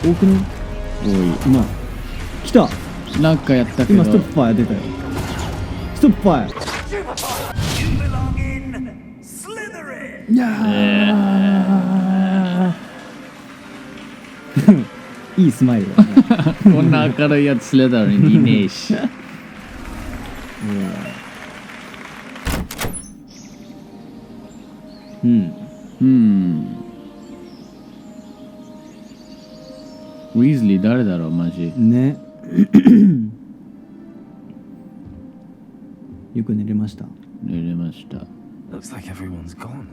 多くね。多い。うまい。来た。なんかやったけど。今ストップファイア出たよ。ストップファイア。いやーいいスマイルだね。こんな明るいやつスレダリンいねえし。うん。ウィズリー誰だろうマジ。ね。よく寝れました。寝れました。Looks like everyone's gone.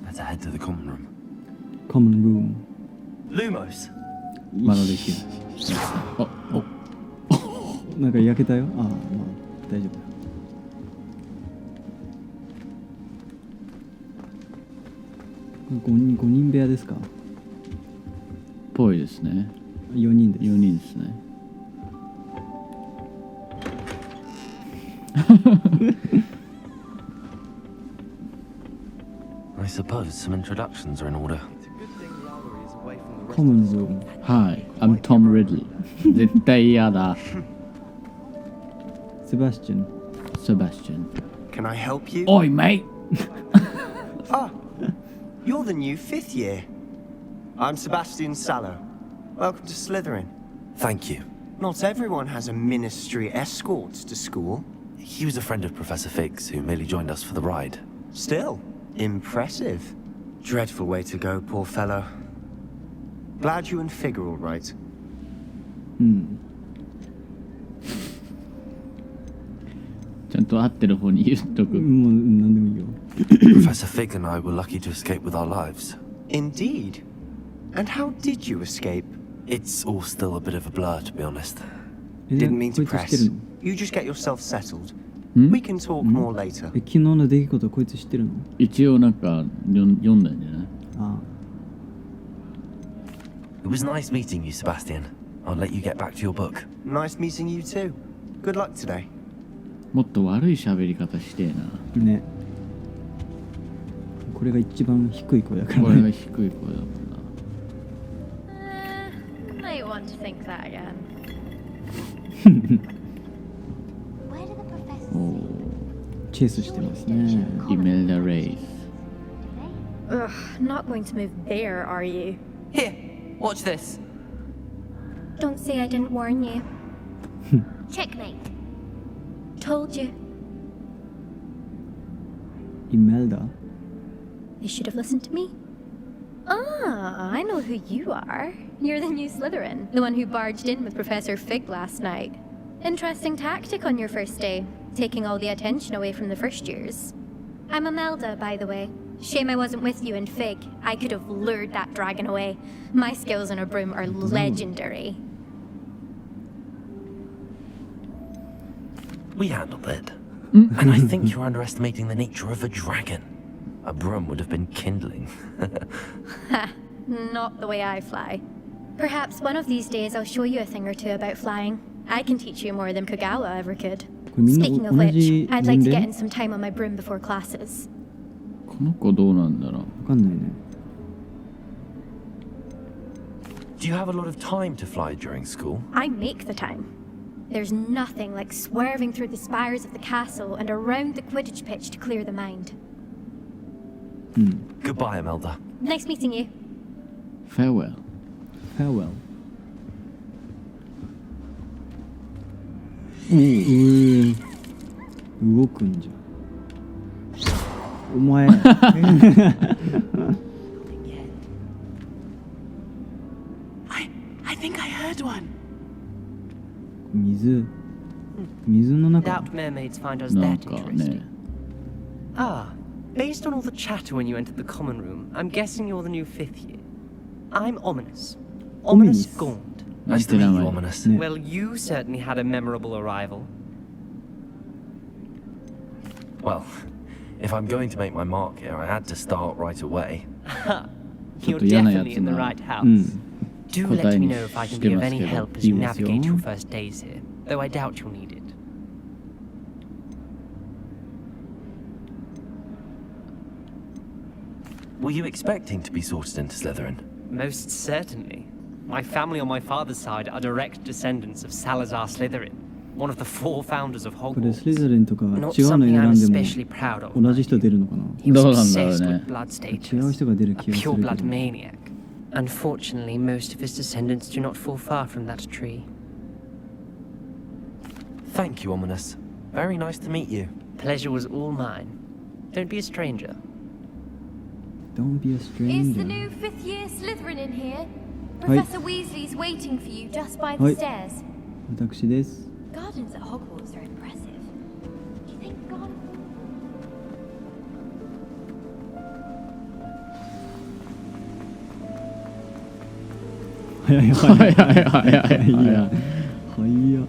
Better head to the common room. Common room. Lumos. まだできる。なんか焼けたよ。ああ、まあ大丈夫。5人部屋ですか？ぽいですね。4人です。4人ですね。I suppose some introductions are in order. Common room. はい。I'm Tom Riddle。絶対嫌だ。Sebastian. Sebastian. Can I help you? Oi, mate. Ah, you're the new 5th year. I'm Sebastian Sallow. Welcome to Slytherin. Thank you. Not everyone has a ministry escort to school. He was a friend of Professor Fig's who merely joined us for the ride. Still, impressive. Dreadful way to go, poor fellow. Glad you and Fig are all right. ちゃんと合ってる方に言っとく。もう何でもいいよ。Professor Fig and I were lucky to escape with our lives. Indeed. And how did you escape? It's all still a bit of a blur, to be honest. Didn't mean to press. You just get yourself settled. We can talk more later. 昨日の出来事こいつ知ってるの？一応なんか読んだんじゃない？ああ。It was nice meeting you, Sebastian. I'll let you get back to your book. Nice meeting you too. Good luck today. もっと悪い喋り方してえな。ね。これが一番低い声だからね。これが低い声だもんな。I want to think that again. チェイスしてますね。イメルダレイス。 Ugh, not going to move there, are you? Here, watch this. Don't say I didn't warn you. Checkmate. Told you. イメルダ？ You should have listened to me. Ah, I know who you are. You're the new Slytherin, the one who barged in with Professor Fig last night. Interesting tactic on your first day, taking all the attention away from the first years. I'm Imelda, by the way. Shame I wasn't with you in Fig. I could have lured that dragon away. My skills on a broom are legendary. We handled it. And I think you're underestimating the nature of a dragon. A broom would have been kindling. Ha, not the way I fly. Perhaps one of these days I'll show you a thing or two about flying. I can teach you more than Kogawa ever could. Speaking of which, I'd like to get in some time on my broom before classes. この子どうなんだろう。わかんないね。Do you have a lot of time to fly during school? I make the time. There's nothing like swerving through the spires of the castle and around the Quidditch pitch to clear the mind. Goodbye, Imelda. Nice meeting you. Farewell. Farewell. 動くんじゃん。お前。I think I heard one. 水の中。 Doubt mermaids find us な that んか interesting. ね。 Ah, based on all the chatter when you entered the common room, I'm guessing you're the new 5th year. I'm Ominous. Ominous Gaunt. Nice to meet you, Ominous. Yeah. Well, you certainly had a memorable arrival. Well, if I'm going to make my mark here, I had to start right away. You're ちょっと嫌なや definitely つ in the な。 right house. うん。 Do 答 let え me に know if I し can て be ま of す any けど。 help as you いいですよ。 navigate your first days here, though I doubt you'll need it. Were you expecting to be sorted into Slytherin? Most certainly. My family on my father's side are direct descendants of Salazar Slytherin, one of the 4 founders of これ Hogwarts. スリザリンとか違う Not の something 選 I'm んで especially も proud of. 同じ人出るのかな。 He was どうなんだろう obsessed ね。 with blood 違う status, 人が出る a 気がする pure け blood ど。 maniac. Unfortunately, most of his descendants do not fall far from that tree. Thank you, Ominous. Very nice to meet you. Pleasure was all mine. Don't be a stranger. Don't be a Is the stranger. new 5th year Slytherin in here? Hi. Professor Weasley's waiting for you just by Hi. the stairs. 私です。 Gardens at Hogwarts are impressive. Do you think God... 早いはいはい早い。はいはい早いはや。い。早いや。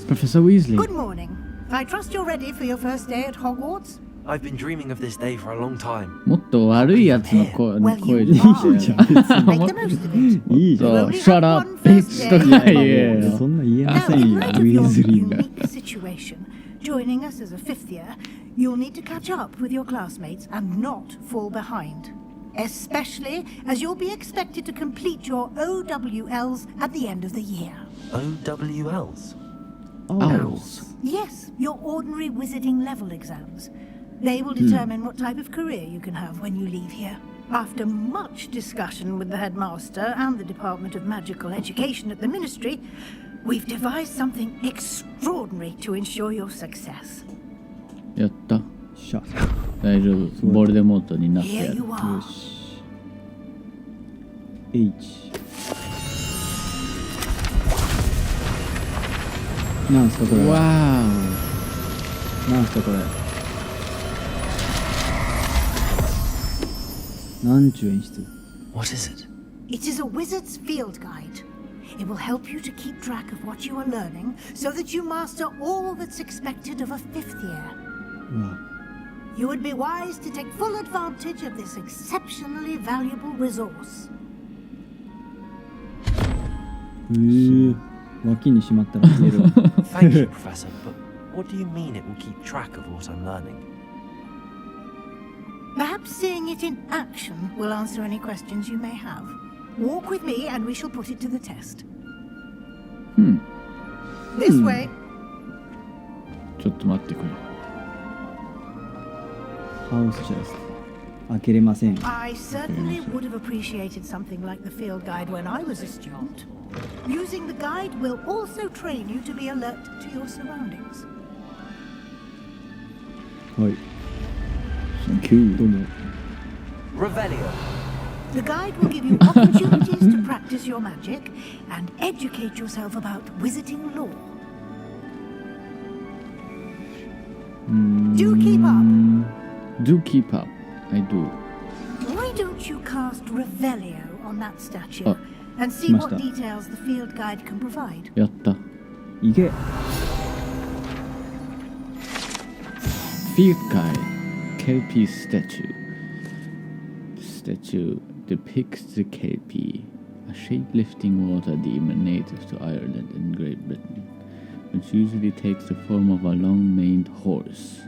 Professor Weasley. Good morning. I trust you're ready for your first day at Hogwarts. I've been dreaming of this day for a long time. もっと悪いやつの声 Well, で you 言 are. ってじゃあ別 Make に the most of it. いいじゃん。そう、Shut up, bitch とか言えよ。そんな言えま Now, せん in よ、ウ light of ィ your ズリーが。 unique situation, joining us as a 5th year, you'll need to catch up with your classmates and not fall behind. Especially as you'll be expected to complete your OWLs at the end of the year. OWLs? Owls. Yes, your ordinary wizarding level exams. They will determine what type of career you can have when you leave here. After much discussion with the headmaster and the Department of Magical Education at the Ministry, we've devised something extraordinary to ensure your success. やった。しゃ。大丈夫。ボルデモートになって Here やる。 you よ are. し。H。なんすかこれ。わなんすかこれ。なんちゅう演出。 What is it? It is a wizard's field guide. It will help you to keep track of what you are learning so that you master all that's expected of a 5th year. うわ。 You would be wise to take full advantage of this exceptionally valuable resource. 脇にしまったら消えるわ。 Thank you, Professor, but what do you mean it will keep track of what I'm learning? Perhaps seeing it in action will answer any questions you may have. Walk with me and we shall put it to the test. This way. ちょっと待ってくれ。ハウスチェスト。開けれません。 I certainly would have appreciated something like the field guide when I was a student. Using the guide will also train you to be alert to your surroundings. はい。 Thank you. どうも。 Revelio. The guide will give you opportunities to practice your magic and educate yourself about wizarding lore. Do keep up. Do keep up. I do. Why don't you cast Revelio on that statue Oh, and see what Master. details the field guide can provide? やった。いけ。 Field Guide KP statue. The statue depicts the KP, a shape-lifting water demon native to Ireland and Great Britain, which usually takes the form of a long-maned horse.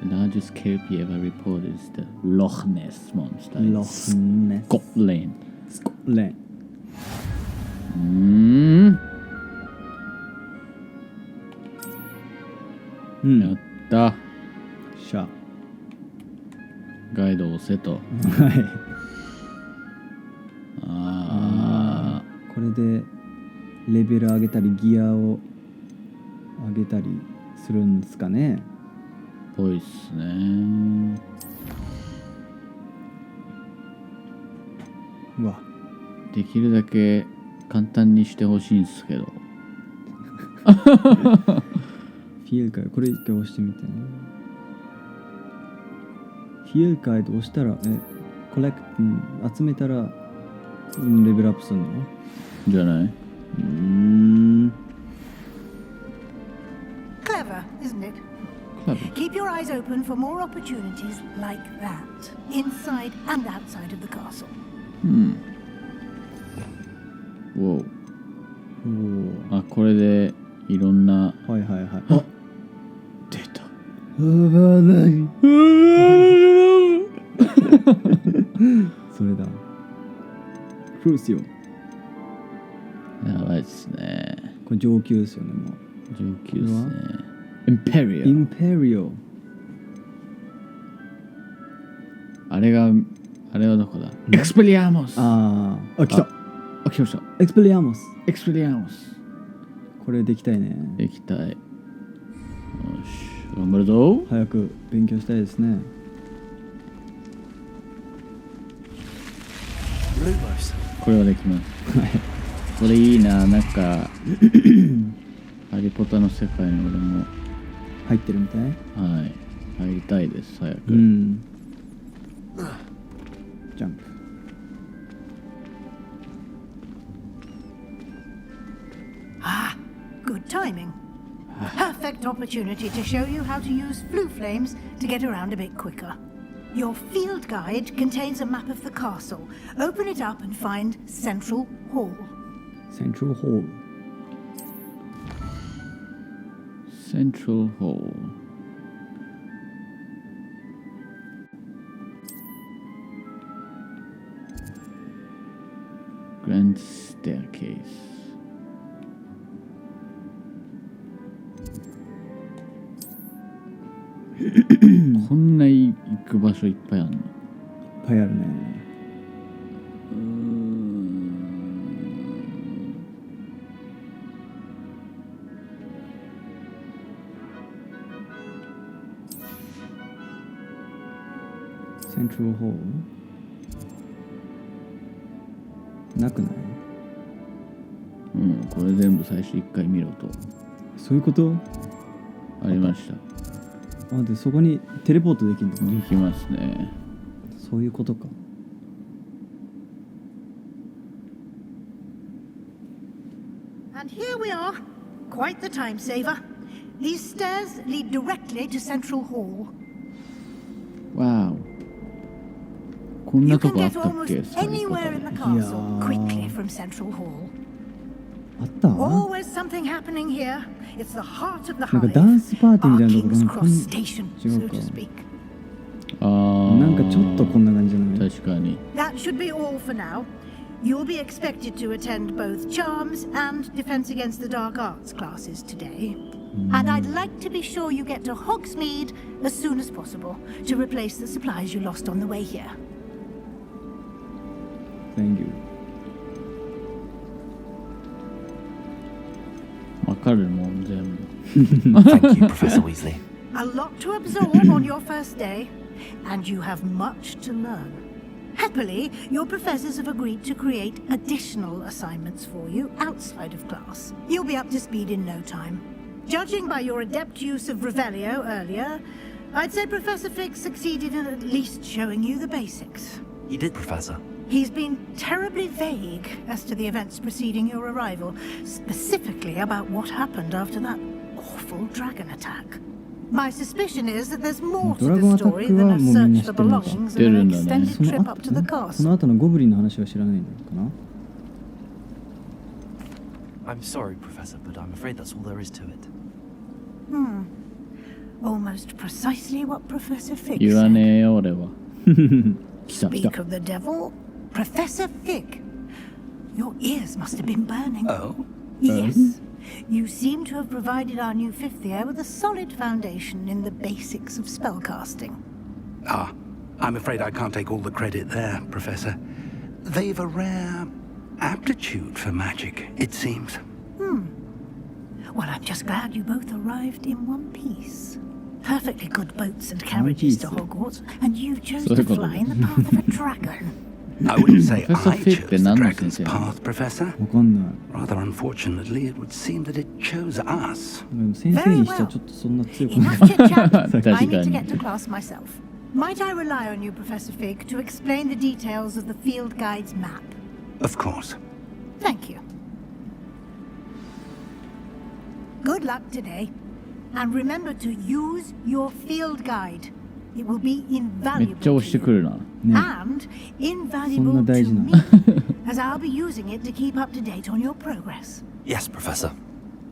The largest KP ever reported is the Loch Ness monster in ロスネス。 Scotland. スコレン。やった。しゃ。ガイドを押せと。はい。あこれでレベル上げたりギアを上げたりするんですかね。ー、ぽいっすね。うわ。できるだけ簡単にしてほしいんですけど。フィールカイドこれ一回押してみてね。フィールカイド押したらコレクト、集めたら、レベルアップするの？じゃない？ Clever, isn't it? Keep your eyes open for more opportunities like that, inside and outside of the castle. おう。おー、あ、これでいろんな。はいはいはい。あ、出た。それだ。クルーシオ。やばいっすね。これ上級ですよね、もう。上級っすね。インペリオ。インペリオ。あれはどこだ？エクスペリアモス。あ、来た。来ました。エクスペリアモス。エクスペリアモス。これできたいね。できたい。よし、頑張るぞ。早く勉強したいですね。これはできます。これいいな、なんかハリポタの世界に俺も入ってるみたい。はい、入りたいです、早く。うん。ジャンプ。Ah, good timing. Perfect opportunity to show you how to use flue flames to get around a bit quicker. Your field guide contains a map of the castle. Open it up and find Central Hall. Central Hall. Central Hall. Grand Staircase. こんな行く場所いっぱいあるの？いっぱいあるね。セントラルホールなくない？うん、これ全部最初一回見ろと。そういうこと？ありました。あ、でそこにテレポートできるのかな？できますね。そういうことか。And here we are. Quite the time saver. These stairs lead directly to Central Hall. Wow. こんな You と can こあっ get たっ almost け？ anywhere in the castle quickly from Central Hall. あった？ Always something happening here. It's the heart of the なんか hive. ダンスパーティーみたいなとこ King's ろ Cross Station, 違 so うか。 to speak. なんかちょっとこんな感じじゃない？確かに。 That should be all for now. You'll be expected to attend both Charms and Defense Against the Dark Arts classes today. And I'd like to be sure you get to Hogsmeade as soon as possible to replace the supplies you lost on the way here. Thank you. わかるもん全部。 Thank you, Professor Weasley. A lot to absorb on your first day, and you have much to learn. Happily, your professors have agreed to create additional assignments for you outside of class. You'll be up to speed in no time. Judging by your adept use of Revelio earlier, I'd say Professor Fig succeeded in at least showing you the basics. You did, Professor. He's been terribly vague as to the events preceding your arrival, specifically about what happened after that awful dragon attack. My suspicion is that there's more to the story than a search for belongings and an extended trip up to the そ castle. の後のゴブリンの話は知らないのかな？ I'm sorry, Professor, but I'm afraid that's all there is to it. Almost precisely what Professor Fig 言わ said. ねえよ俺は。来た。 Speak of the devil, Professor Fig. Your ears must have been burning. Oh? Yes. You seem to have provided our new fifth year with a solid foundation in the basics of spellcasting. Ah, I'm afraid I can't take all the credit there, Professor. They've a rare aptitude for magic, it seems. Well, I'm just glad you both arrived in one piece. Perfectly good boats and carriages to Hogwarts, and you chose to fly in the path of a dragon. I wouldn't say Professor I Fig chose the何の dragon's 先生なの？ path, Professor. わかんない。 Rather unfortunately, it would seem that it chose us. でも先生にしちゃちょっとそんな強くない Enough chit-chat. 確 I か need to に get to class myself. Might I rely on you, Professor Fig, to explain the details of the field guide's map? Of course. Thank you. Good luck today. And remember to use your field guide. It will be めっちゃ invaluable 押して to く you. るな。ね。 And invaluable そんな大 to 事なの？ me, as I'll be using it to keep up to date on your progress. Yes, Professor.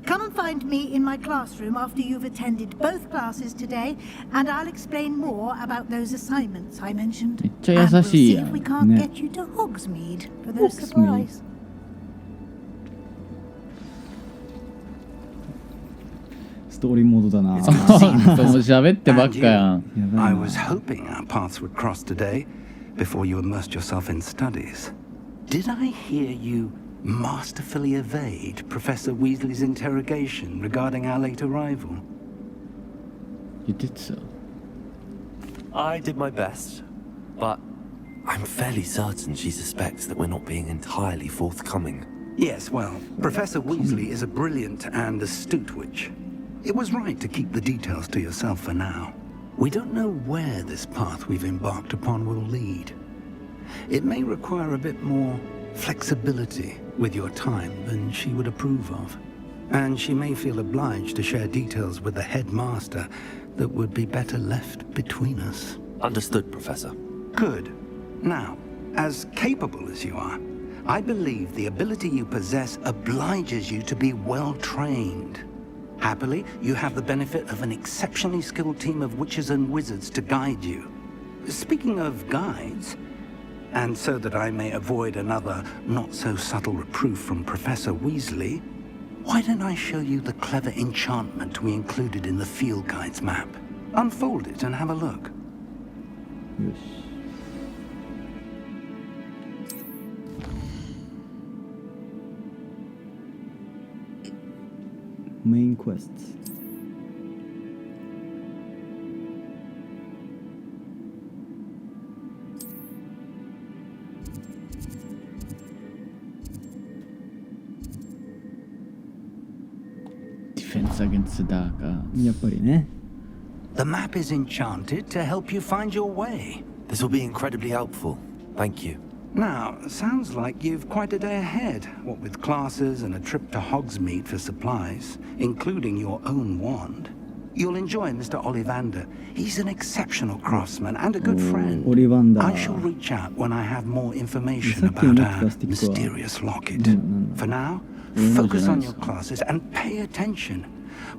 Come and find me in my classroom after you've attended both classes today, and I'll explain more about those assignments I mentioned. めっちゃ And we'll 優しい see や if we ん。 can't ね。 get you to Hogsmeade for those Hogsmeade. supplies. トーリーモードだな。もう喋ってばっかやん。 I was hoping our paths would cross today before you immersed yourself in studies. Did I hear you masterfully evade Professor Weasley's interrogation regarding our late arrival? You did so. I did my best, but I'm fairly certain she suspects that we're not being entirely forthcoming. Yes, well, Professor Weasley is a brilliant and astute witch. It was right to keep the details to yourself for now. We don't know where this path we've embarked upon will lead. It may require a bit more flexibility with your time than she would approve of. And she may feel obliged to share details with the headmaster that would be better left between us. Understood, Professor. Good. Now, as capable as you are, I believe the ability you possess obliges you to be well trained. Happily, you have the benefit of an exceptionally skilled team of witches and wizards to guide you. Speaking of guides, and so that I may avoid another not-so-subtle reproof from Professor Weasley, why don't I show you the clever enchantment we included in the field guide's map? Unfold it and have a look. よし。メインクエスト。Defense against the dark arts. やっぱりね。 The map is enchanted to help you find your way. This will be incredibly helpful. Thank you. Now, sounds like you've quite a day ahead, what with classes and a trip to Hogsmeade for supplies, including your own wand. You'll enjoy Mr. Ollivander. He's an exceptional craftsman and a good friend. Ollivander. I shall reach out when I have more information about our mysterious locket. For now, focus on your classes and pay attention.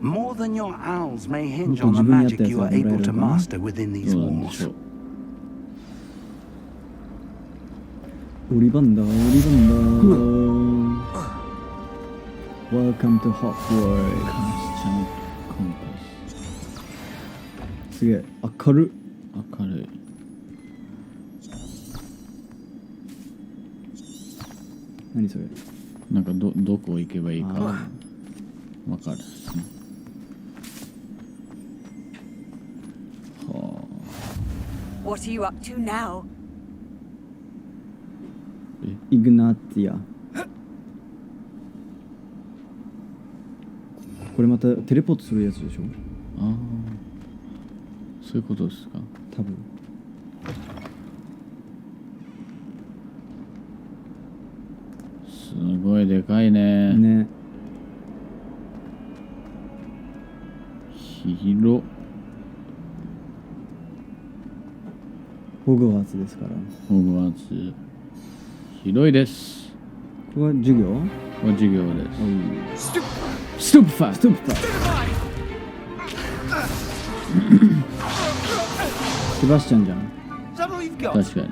More than your owls may hinge on the magic you are able to master within these walls. オリバンダー、オリバンダー。Welcome to Hogwarts。すげえ、明るい。明るい。何それ。なんかどこ行けばいいかわかる。What are you up to now? イグナティア。これまたテレポートするやつでしょ。ああ、そういうことですか。多分。すごいでかいね。ね。広。ホグワーツですから。ホグワーツ。広いです。これは授業？これは授業です。ストップファー。ストップファー。セバスチャンじゃん。確かに。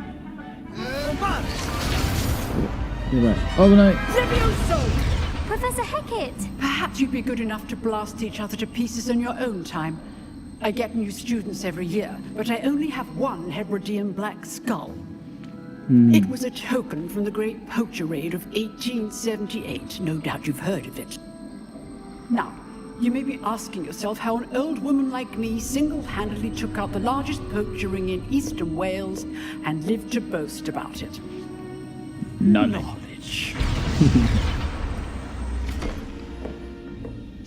やばい。危ない。Professor Hecat! Perhaps you'd be good enough to blast each other to pieces in your own time. I get new students every year, but I only have one Hebridean black skull. It was a token from the great poacher raid of 1878. No doubt you've heard of it. Now, you may be asking yourself how an old woman like me single-handedly took out the largest poacher ring in eastern Wales and lived to boast about it. Knowledge.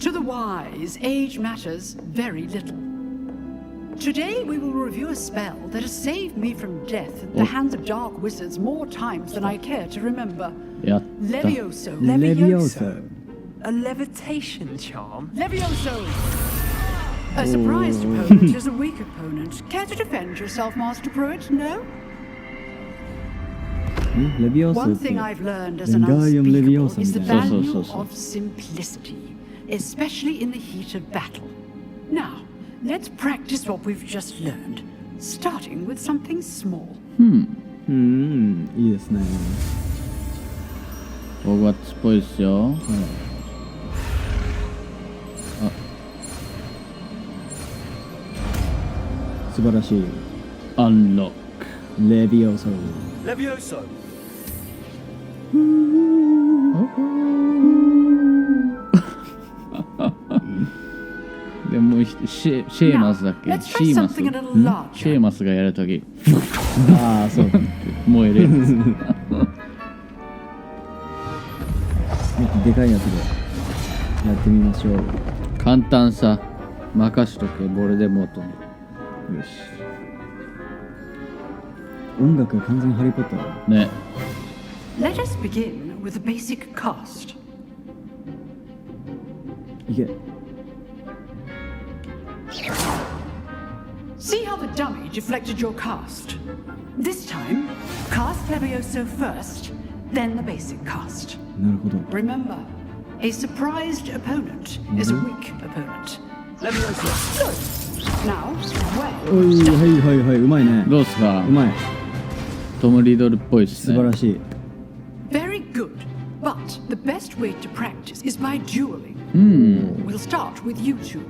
To the wise, age matters very little. Today we will review a spell that has saved me from death at the hands of dark wizards more times than I care to remember. やった。 Levioso. Levioso. A levitation charm? Levioso! A surprised opponent is a weak opponent. Care to defend yourself, Master Pruitt? No? レビオーソ One って。 thing I've learned as an Wingardium unspeakable Leviosa is the みたいな。value So. of simplicity, especially in the heat of battle. Now, let's practice what we've just learned, starting with something small. いいですね。ホグワッツっぽいですよ。素晴らしい。アンロック。レビオソ。Levioso! でもシェーマスだっけ？ Let's シ try ーマス。 something a little larger. シェーマスがやるときああ、そうだ。燃える。もっとでかいやつでやってみましょう。簡単さ。任しとけ、ボルデモートに。よし。音楽が完全にハリー・ポッターだ。ね。Let us begin with the basic cast. いけ。 See how the dummy deflected your cast. This time, cast Levioso first, then the basic cast. なるほど。 Remember, a surprised opponent is a weak opponent. Levioso! Now, お well, い、はいはいはい、うまいね。どうっすか？うまい。トム・リドルっぽいですね。素晴らしい。 very good. But the best way to practice is by dueling. うん。 We'll start with you two.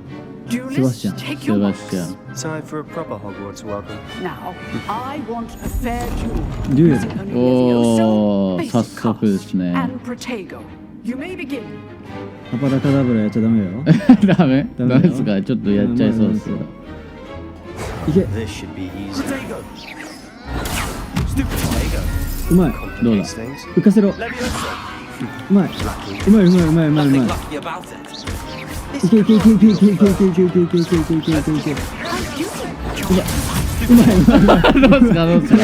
Duelists, Sebastian. take your marks. Sebastian. Time for a proper Hogwarts welcome. Now, I want a fair duel. デュエル。 Using only おー、 Levioso, 早 basic 速です cast, ね。 and Protego. You may begin. アパラカダブラやっちゃダメよ。ダメ？ダメだよダメですか？ちょっとやっちゃいそうです。いけ。 This should be easy. Protego! Stupid Protego. うまい。どうだ？ These things. 浮かせろ。 Levioso! うまい。うまいうまいうまいうまいうま Nothing い。 lucky about it. いけいけいけいけいけいけいけいけいけいけいけいけいけいけいけいけ。うまいうまいうまい。どうですか？どうですか？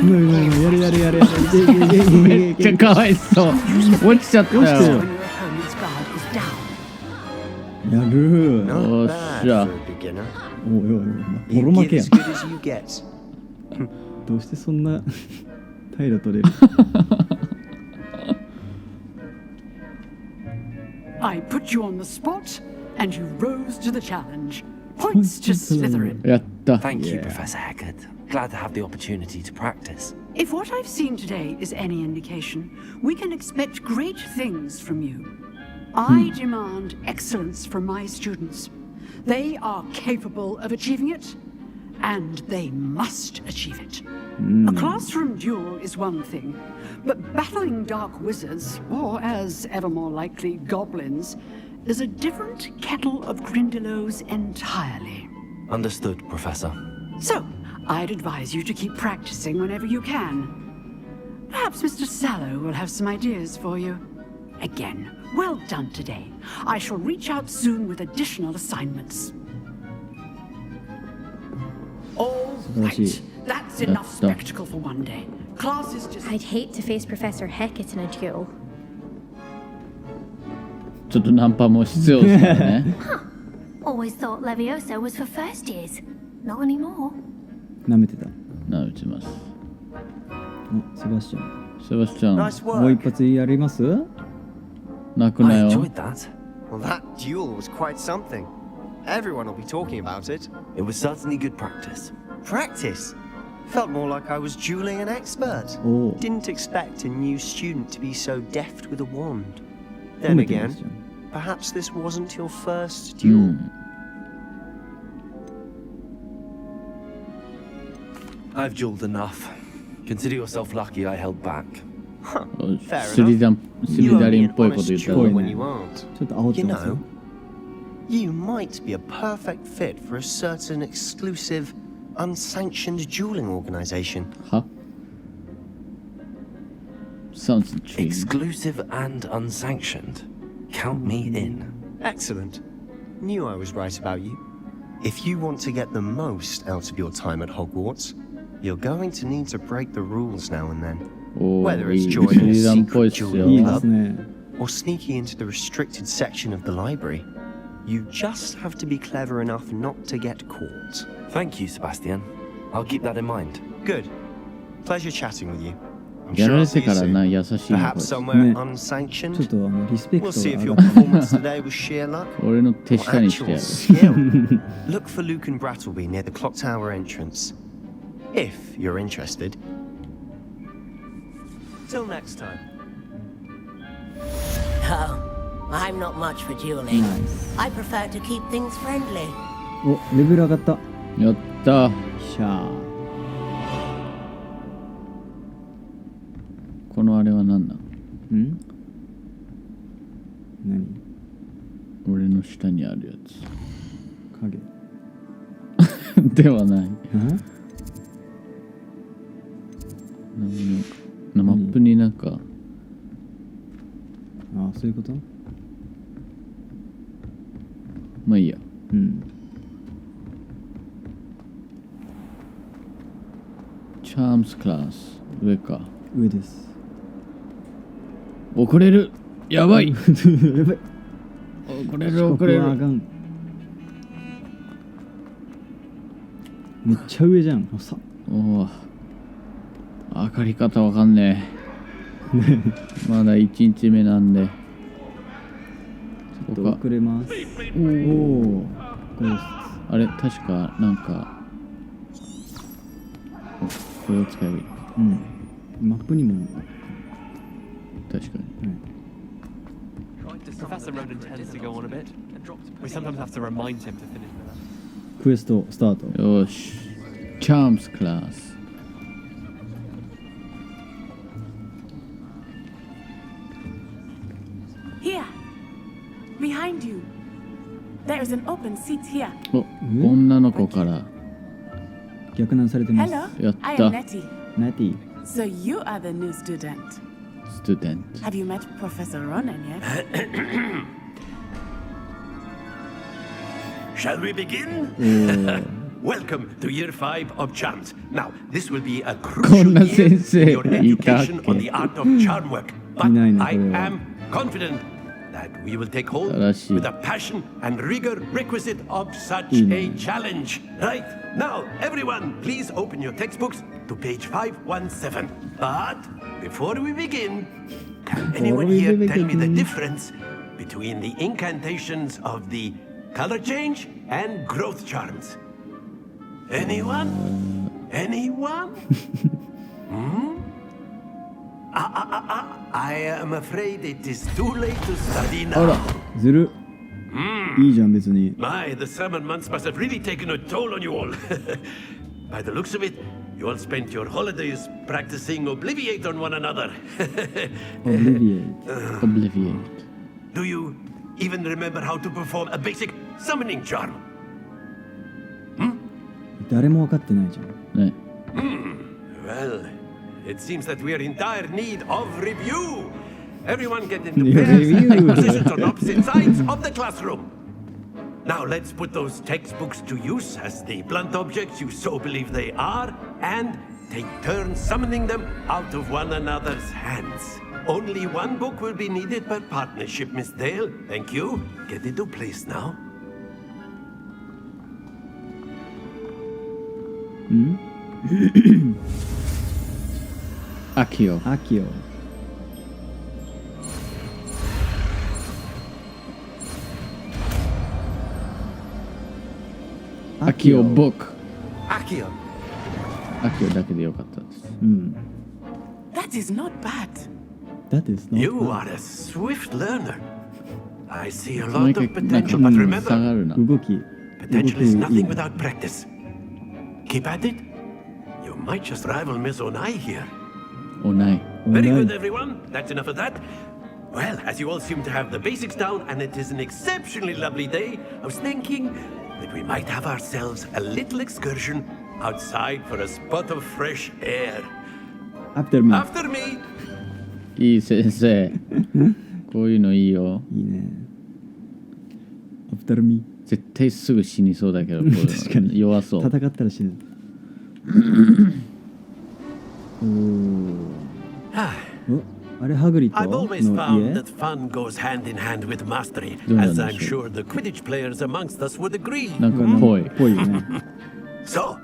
うまいうまいうまい。やれやれやれやれ。いけいけいけいけいけめっちゃかわいそう。落ちちゃった落ちてる。よ。 When your opponent's guard is down. やる。 Not Oh, bad sure. for a beginner. おいおいおい、ボ You ロ負 give けや as good as you get. どうしてそんな態度取れる？ I put you on the spot, and you rose to the challenge. Points to Slytherin. やった。 Thank you, Yeah. Professor Haggard. Glad to have the opportunity to practice. If what I've seen today is any indication, we can expect great things from you. I demand excellence from my students. They are capable of achieving it, and they must achieve it. A classroom duel is one thing, but battling dark wizards, or as ever more likely, goblins, is a different kettle of Grindylows entirely. Understood, Professor. So, I'd advise you to keep practicing whenever you can. Perhaps Mr. Sallow will have some ideas for you. Again, well done today. I shall reach out soon with additional assignments. All right, that's enough spectacle for one day. Class is just... I'd hate to face Professor Hecat in a duel. ちょっとナンパも必要ですからね。 Always thought Levioso was for first years. Not anymore. 舐めてた。な打ちます。お、セバスチャン。セバスチャン、 Nice もう一 work. 発やります？泣くな I よ。 enjoyed that. Well, that duel was quite something. Everyone will be talking about it. It was certainly good practice. Practice. Felt more like I was dueling an expert. おお。 Didn't expect a new student to be so deft with a wand. Then 褒めてま again, すじゃん。 perhaps this wasn't your first う duel. ん。 I've dueled enough. Consider yourself lucky I held back. Fair スリ enough. スリ You ダ owe リ me ン an っぽいこと honest 言った duel ら when ね you aren't. ちょっと煽って You ますよ know,。you might be a perfect fit for a certain exclusive, unsanctioned dueling organization. は Sounds intriguing. Exclusive and unsanctioned. Count me in. Excellent. Knew I was right about you. If you want to get the most out of your time at Hogwarts, you're going to need to break the rules now and then. お Whether ー、い it's い。ス joining a リダンっぽい secret っすよ。 dueling いいで club すね。 or sneaking into the restricted section of the library, you just have to be clever enough not to get caught. Thank you, Sebastian. I'll keep that in mind. Good. Pleasure chatting with you. I'm や sure ら I'll れ see て you からな、 soon. 優しいのこ Perhaps れ。 somewhere ね。ちょっ unsanctioned. とリスペク We'll ト see if が your 上がる。 performance today was sheer luck 俺の手 or 下にしてや actual る。 skill. Look for Luke and Brattleby near the clock tower entrance. If you're interested. Till next time. Oh, I'm not much for dueling. Nice. I prefer to keep things friendly. お、レベル上がった。やったしゃあ。このあれは何なの？ん？何？俺の下にあるや影。つではない。マップになんか、ああ、そういうこと？まあいいや。うん。チャームスクラス上か。上です。遅れる。やばい。やばい。遅れる遅れる。めっちゃ上じゃん。おお。明かり方わかんねえ。まだ1日目なんで。ちょっと遅れます。おお。あれ確かなんかこれを使える。うん。マップにも確かに。Professor Ronan tends to go on a bit. We sometimes have to remind him to finish with that. クエストスタート。よし。チャームスクラス。Here, behind you. There is an open seat here. お、女の子から逆難されてます。 Hello, やっ I た。 am Nettie. ナティ。 So you are the new student. ストゥデント。 Have you met Professor Ronan yet? Shall we begin? Welcome to Year 5 of Charms. Now, this will be a こ crucial んな year 先 in your 生いたっ education on け？ the art of charm work. But いないね、 I これは。 am confident that we will take hold 正しい。 with the passion and rigor requisite of such いい a ね。 challenge. Right, now, everyone, please open your textbooks to page 517. But before we begin, can anyone here tell me the difference between the incantations of the color change and growth charms? Anyone? Anyone? I am afraid it is too late to study あら now. ずる。いいじゃん別に。 My, the summer months must have really taken a toll on you all. By the looks of it, you all spent your holidays practicing Obliviate on one another. Obliviate. Do you even remember how to perform a basic summoning charm? 誰も分かってないじゃん。ね。 Well, it seems that we are in dire need of review. Everyone get into Yeah, pairs and review. take positions on opposite sides of the classroom. Now let's put those textbooks to use as the blunt objects you so believe they are, and take turns summoning them out of one another's hands. Only one book will be needed per partnership, Miss Dale. Thank you. Get into place now. アキオ。アキオ。アキオボック。 Akio. アキオだけでよかったです。うん。 That is not bad. That is not You bad. are a swift learner. I see a 毎 lot 回 of なんか potential, but 下 remember, がるな。動き。 potential is 動 nothing きいい without practice. Keep at it. You might just rival Miss Onai here. おない。 Very Onai. good, everyone. That's enough of that. Well, as you all seem to have the basics down, and it is an exceptionally lovely day, I was thinking that we might have ourselves a little excursion outside for a spot of fresh air. After me. After me. いい先生。こういうのいいよ。いいね。After me。絶対すぐ死にそうだけど、こういうの確かに。弱そう。戦ったら死ぬ。おあれハグリッ I've ド always の found 家 that fun goes hand in hand with mastery, No, as no, no, I'm sure. sure the Quidditch players amongst us would agree. なんかぽい。ぽいよね。 So,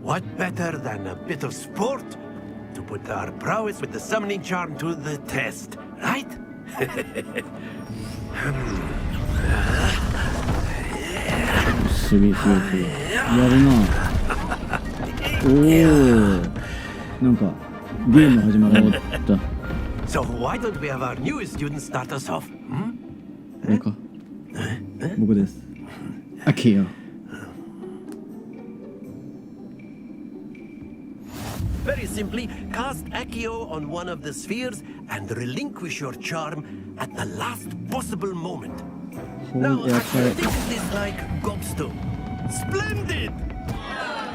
what better than a bit of sport to put our prowess with the summoning charm to the test, right? すげえすごいすごい。やるな。おお。なんかゲーム始まる。おった。 So why don't we have our newest student start us off? これか。僕です。アキオ。simply cast Accio on one of the spheres and relinquish your charm at the last possible moment. Now, take this like gobstone. Splendid!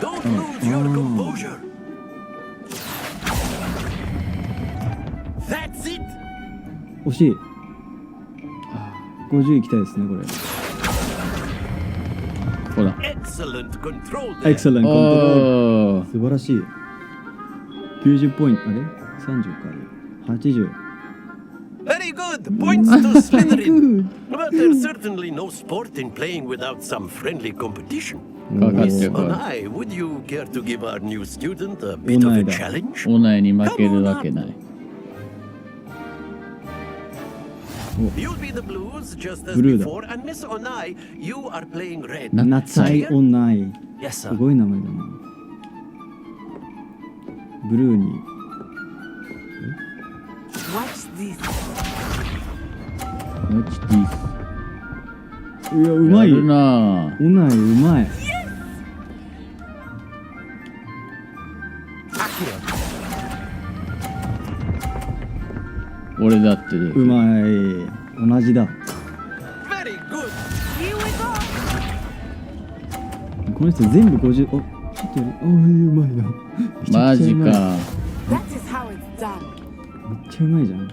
Don't lose your composure. That's it! 惜しい。50いきたいですね、これ。ほら。Excellent control エ there. クセレントコントロール。おー。素晴らしい。90ポイント。あれ ?30 か。80。Very good! Points to Slytherin! But there's certainly no sport in playing without some friendly competition. かかって Miss るから。 Onai, would you care to give our new student a bit of a challenge? オナイに負けるわけない。You'll be the blues just as ブルーだ。 before, and Miss Onai, you are playing red. ナツアイオンナイ。 Yes, す sir. ごい名前だな。ブルーに。 Watch this. Watch this. いや、うまい。やるなオナイうまい。俺だってできる。うまい。同じだ。 Very good. Here we go. この人全部50。あ、ちょっとやる。あ、うまいな。マジか。That is how it's done. めっちゃうまいじゃん。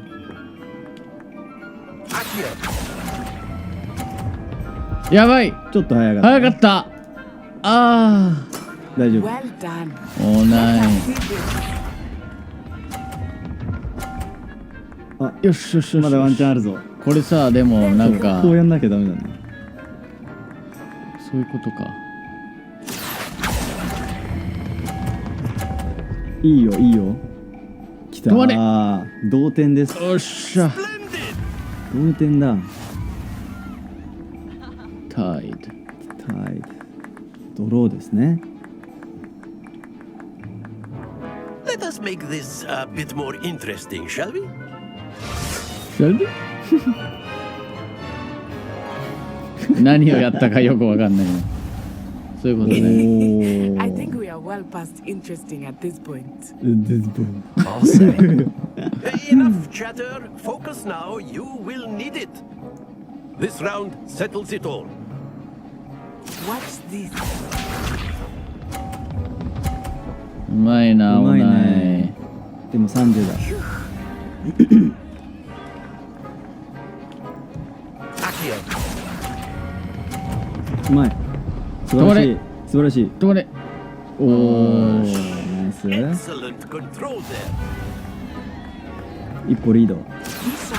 やばい。ちょっと早かった。早かった。あ大丈夫。 Well done. あ。オナイ。 See this? あ、よしよしよし。まだワンチャンあるぞ。これさ、でもなんかこうやんなきゃダメだね。そういうことか。いいよ、いいよ。来た止まれ。ー。同点です。よっしゃ。同点だ。タイド。タイド。ドローですね。 Let us make this a bit more interesting, shall we? やる何をやったかよくわかんないな。そういうことね。 I think we are well past interesting at this point. I'll say. Enough chatter. Focus now. You will need it. This round settles it all. Watch this. うまいな、うまいオナイね。でも30だ。 うまい。素晴らしい。素晴らしい。止まれ。おおー。ー、ナイス。 Excellent control there. 一歩リード。 Lisa.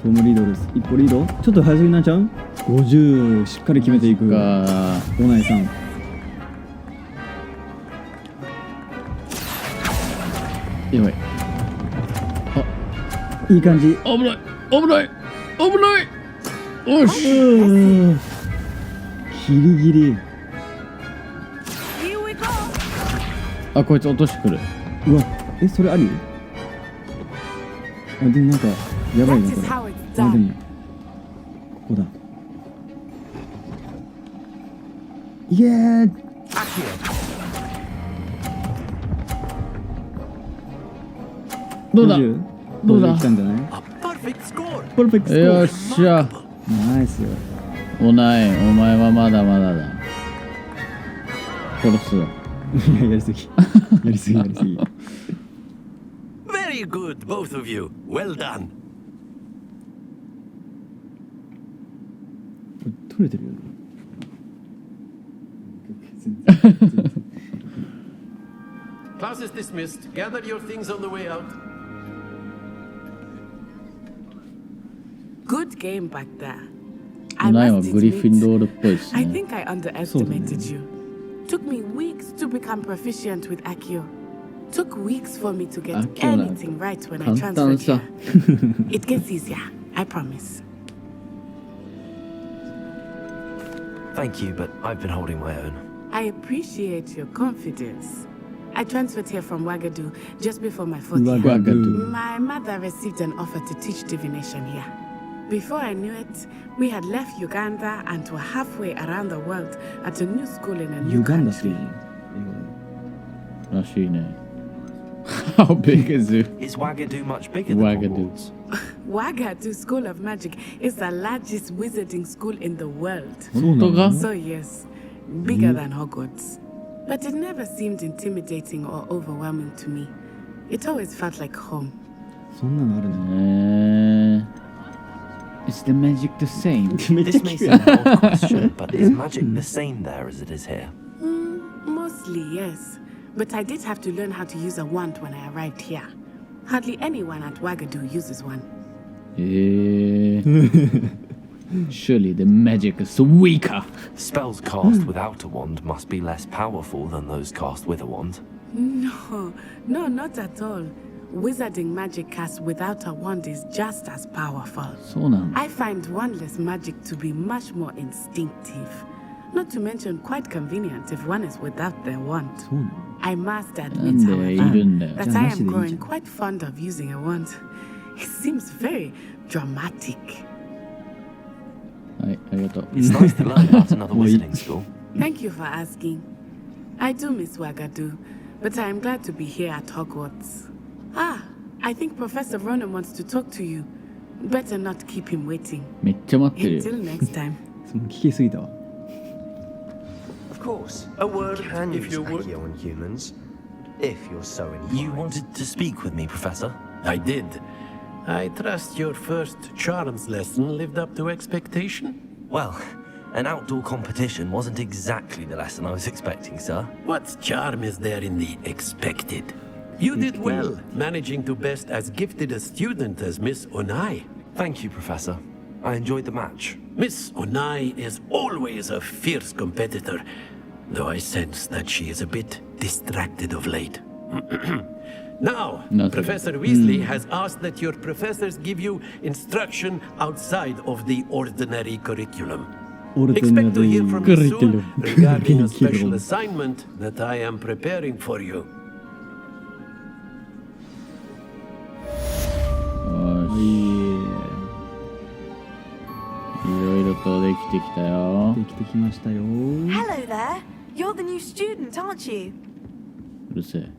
トムリードです。一歩リード。ちょっと早すぎなっちゃう ?50 をしっかり決めていく。か。オナイさん。やばい。いい感じ。危ない。危ない。危ない。おし。ギリギリ。 Here we go. あ、こいつ落としてくる。うわ、え、それあり？あ、でもなんか、やばい That な、 is これ。 how it's あ、で done. も、ここだ。イエーイ。どうだ。 50？どうだ50来たんじゃない？ A perfect score. パーフェクトスコよっー。しゃ。ナイス。おない、お前はまだまだだ。殺すぞ。いや、やりすぎ。やりすぎ、やりすぎ。 Very good, both of you. Well done. 取れてるよね。Class is dismissed. Gather your things on the way out. Good game back there. おないはグリフィンドールっぽいです I ね。 think I underestimated you. Took me weeks to become proficient with Accio. Took weeks for me to get Accio なんて anything right when I 簡単 transferred さ here. It gets easier, I promise. Thank you, but I've been holding my own. I appreciate your confidence. I transferred here from Wagadu just before my fourth year. Wagadu. My mother received an offer to teach divination here. Before I knew it, we had left Uganda and were halfway around the world at a new school in a new ユガンダってい country. うの英語で。らしいね。How big is it? Is Wagadu much bigger than Wagadu. Hogwarts? Wagadu School of Magic is the largest wizarding school in the world. 本当か？ So yes, bigger than Hogwarts. But it never seemed intimidating or overwhelming to me. It always felt like home. そんなのあるの？ Is the magic the same? This may seem an odd question, but is magic the same there as it is here? Mostly, yes. But I did have to learn how to use a wand when I arrived here. Hardly anyone at Wagadu uses one. Surely the magic is weaker. Spells cast without a wand must be less powerful than those cast with a wand. No, not at all. Wizarding magic cast without a wand is just as powerful. そうなんだ。 I find wandless magic to be much more instinctive. Not to mention quite convenient if one is without their wand. I must admit, なんでいるんだよ。 that I am growing quite fond of using a wand. It seems very dramatic. はい、ありがとう。 It's nice to learn about another wizarding school. Thank you for asking. I do miss Wagadu, but I am glad to be here at Hogwarts. Ah, I think Professor Ronan wants to talk to you. Better not keep him waiting. めっちゃ待ってるよ。 Until next time. その聞きすぎたわ。 Of course. A word, Can if use you would. Accio on humans, if you're so inclined. You wanted to speak with me, Professor? I did. I trust your first charms lesson lived up to expectation? Well, an outdoor competition wasn't exactly the lesson I was expecting, sir. What charm is there in the expected? You did well, managing to best as gifted a student as Miss Onai. Thank you, Professor. I enjoyed the match. Miss Onai is always a fierce competitor, though I sense that she is a bit distracted of late. Now, Nothing. Professor Weasley has asked that your professors give you instruction outside of the ordinary curriculum. Expect to hear from me soon regarding a special assignment that I am preparing for you. いろいろとできてきたよ。できてきましたよ。 Hello there. You're the new student, aren't you? うるせえ。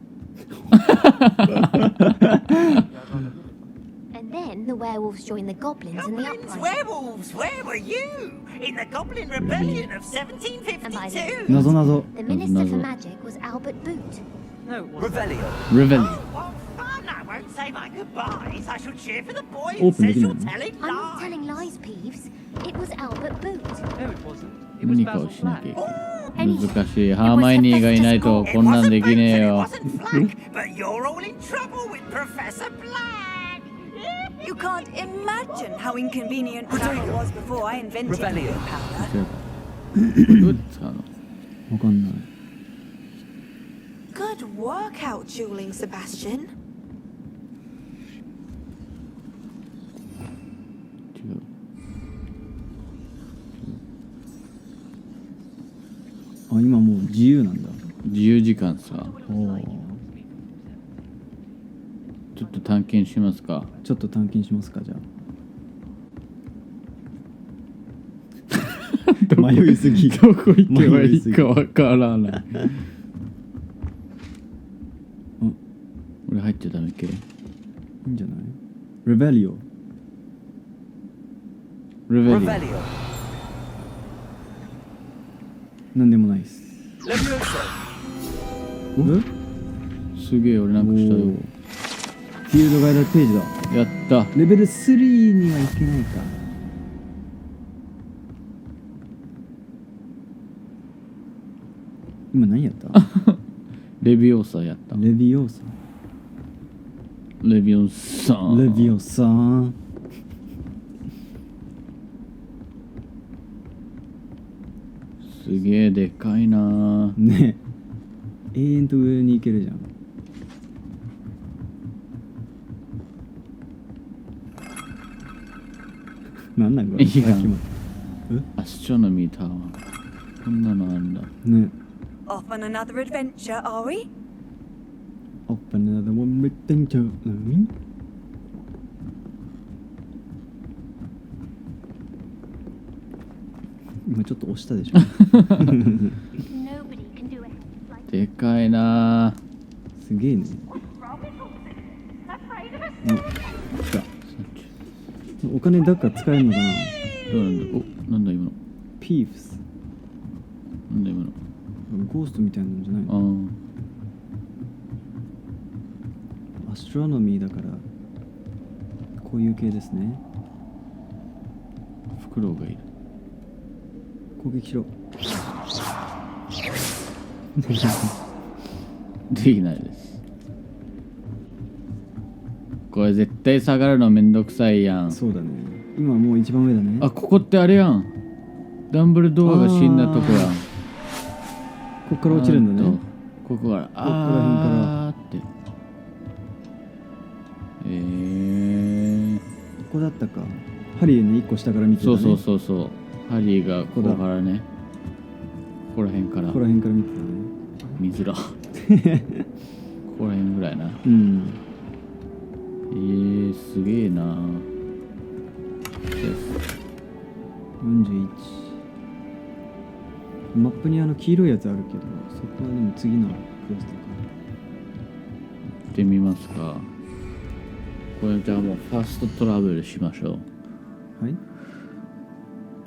And then the werewolves joined the goblins in the uprising. Werewolves, where were you? In the Goblin Rebellion of 1752? 謎謎。 The Minister for Magic was Albert Boot. No, Revelio. Revelio. Oh, what fun! I won't say my goodbyes. I shall cheer for the boy Open who says you're again. telling I'm not lies. telling lies, Peeves. It was Albert Boot. No, it wasn't. 何かをしなきゃいけない。 Anyhow, 難しい。ハーマイニーがいないとこんなんできねえよ。 It wasn't Flack, but you're all in trouble with Professor Black. You can't imagine how inconvenient travel was before I invented Rebellion. powder. どうやって使うの？わかんない。 Good work out dueling, Sebastian. 違う。あ、今もう自由なんだ。自由時間さ。おちょっと探検しますか。ちょっと探検しますか、じゃあ。迷いすぎ。どこ行けばいいかわからない。俺入っちゃダメけ。いいいんじゃない？レベリオ。レベリオ。 Revelio. なんでもないっす。すげえ俺なんかしたよ。フィールドガイドページだ。やった。レベル3にはいけないか。今何やった？レビオーサやった。レビオーサ。レビオーサー。レビオーサー。すげえでかいなー。ねえ。永遠と上に行けるじゃん。なんなんこれ？いいやんさっきもアストロノミータワー。こんなのあるんだ。ね。 Off on another adventure, are we? Open another one with danger. 今ちょっと押したでしょ。Nobody can do it like でかいなすげえね。来た。お金だから使えるのかな。どうなんだ。お、なんだ今の。ピーフス。なんだ今の。ゴーストみたいなのじゃないの。アストロノミーだからこういう系ですね。フクロウがいる。攻撃しろ。できないです。これ絶対下がるのめんどくさいやん。そうだね。今もう一番上だね。あ、ここってあれやん。ダンブルドアが死んだとこやん。こっから落ちるんだね。ここから。あーって。ここだったか。ハリーね、一個下から見てたね。そう。ハリーがここからね。ここら辺から。ここら辺から見てたね。見づら。ここら辺ぐらいな。うん。すげえな。41。マップに黄色いやつあるけど、そこはでも次のクエストか。行ってみますか。これじゃあもうファーストトラベルしましょう。はい。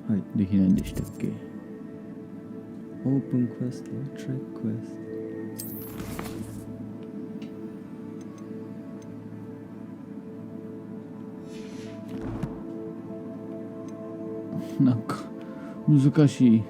はい。できないんでしたっけ？オープンクエスト、トラッククエスト。なんか難しい。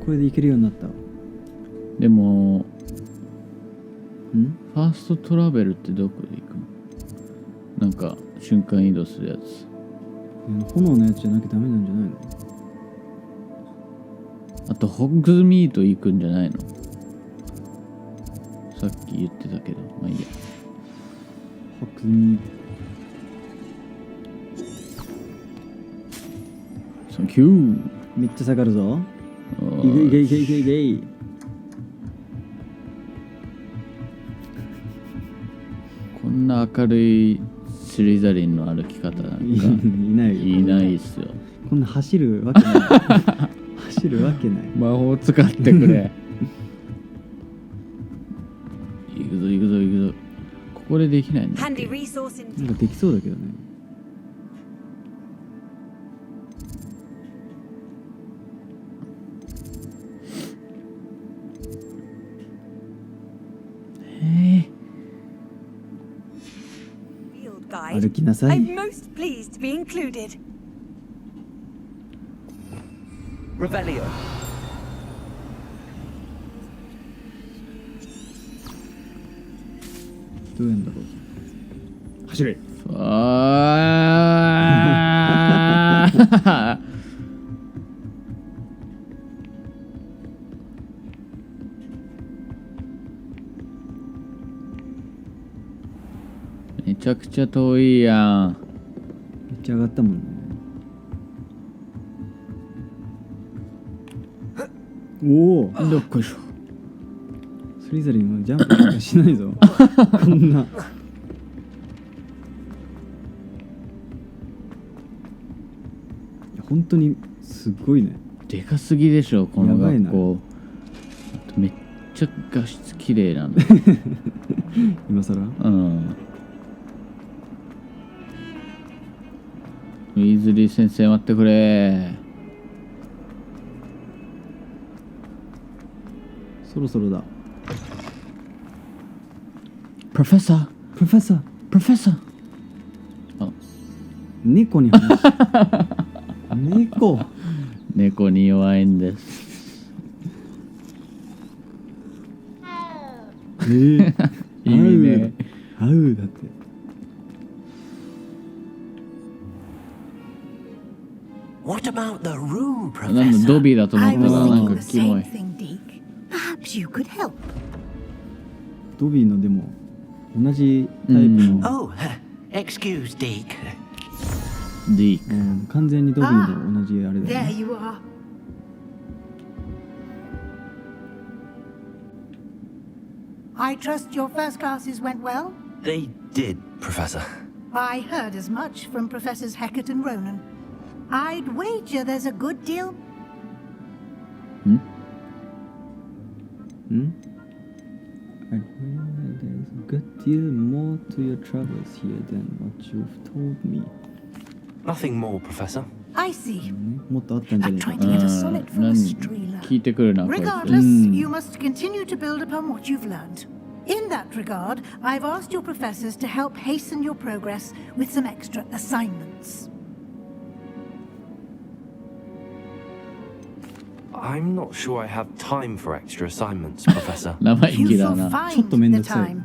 これでいけるようになった。でもファーストトラベルってどこで行くの？なんか瞬間移動するやつ。炎のやつじゃなきゃダメなんじゃないの？あとホッグズミート行くんじゃないの？さっき言ってたけど、まあいいや。ホッグズミート。サンキュー。めっちゃ下がるぞ。いけいけ。こんな明るいスリザリンの歩き方なんかいないっすよ。こんな走るわけない。走るわけない。魔法使ってくれ。行くぞ。ここでできないんだっけ？なんかできそうだけどね。歩きなさい。I'm most pleased to be included. Revelio. どうやんだろう。走れ。めちゃくちゃ遠いやん。めっちゃ上がったもんね。おお。どっこいしょ。スリザリンはジャンプしかしないぞ。こんな。いや本当にすごいね。でかすぎでしょこの学校。めっちゃ画質綺麗なんだ。今更？うん。ウィーズリー先生待ってくれ。そろそろだ。プロフェッサー。あ、猫に話し猫に弱いんです。いいね。合うだって。What about the room, なんだドビーだと思ったらなんかキモい。Perhaps you could help. ドビーのでも同じタイプの。Oh, excuse Deke. ディーク。完全にドビーと同じあれだよ There ね。you are. I trust your first classes went well? They did, Professor. I heard as much from Professors Hecat and Ronan. I'd wager there's a good deal... There's a good deal more to your travels here than what you've told me. Nothing more, Professor. I see. もっとあったんじゃ I'm ないか trying to get a solid from a streeler. 聞いてくるなこいつ Regardless, you must continue to build upon what you've learned. In that regard, I've asked your professors to help hasten your progress with some extra assignments. I'm not sure I have time for extra assignments, Professor. 生意気 You だ will な find とめんど the くさい。 time.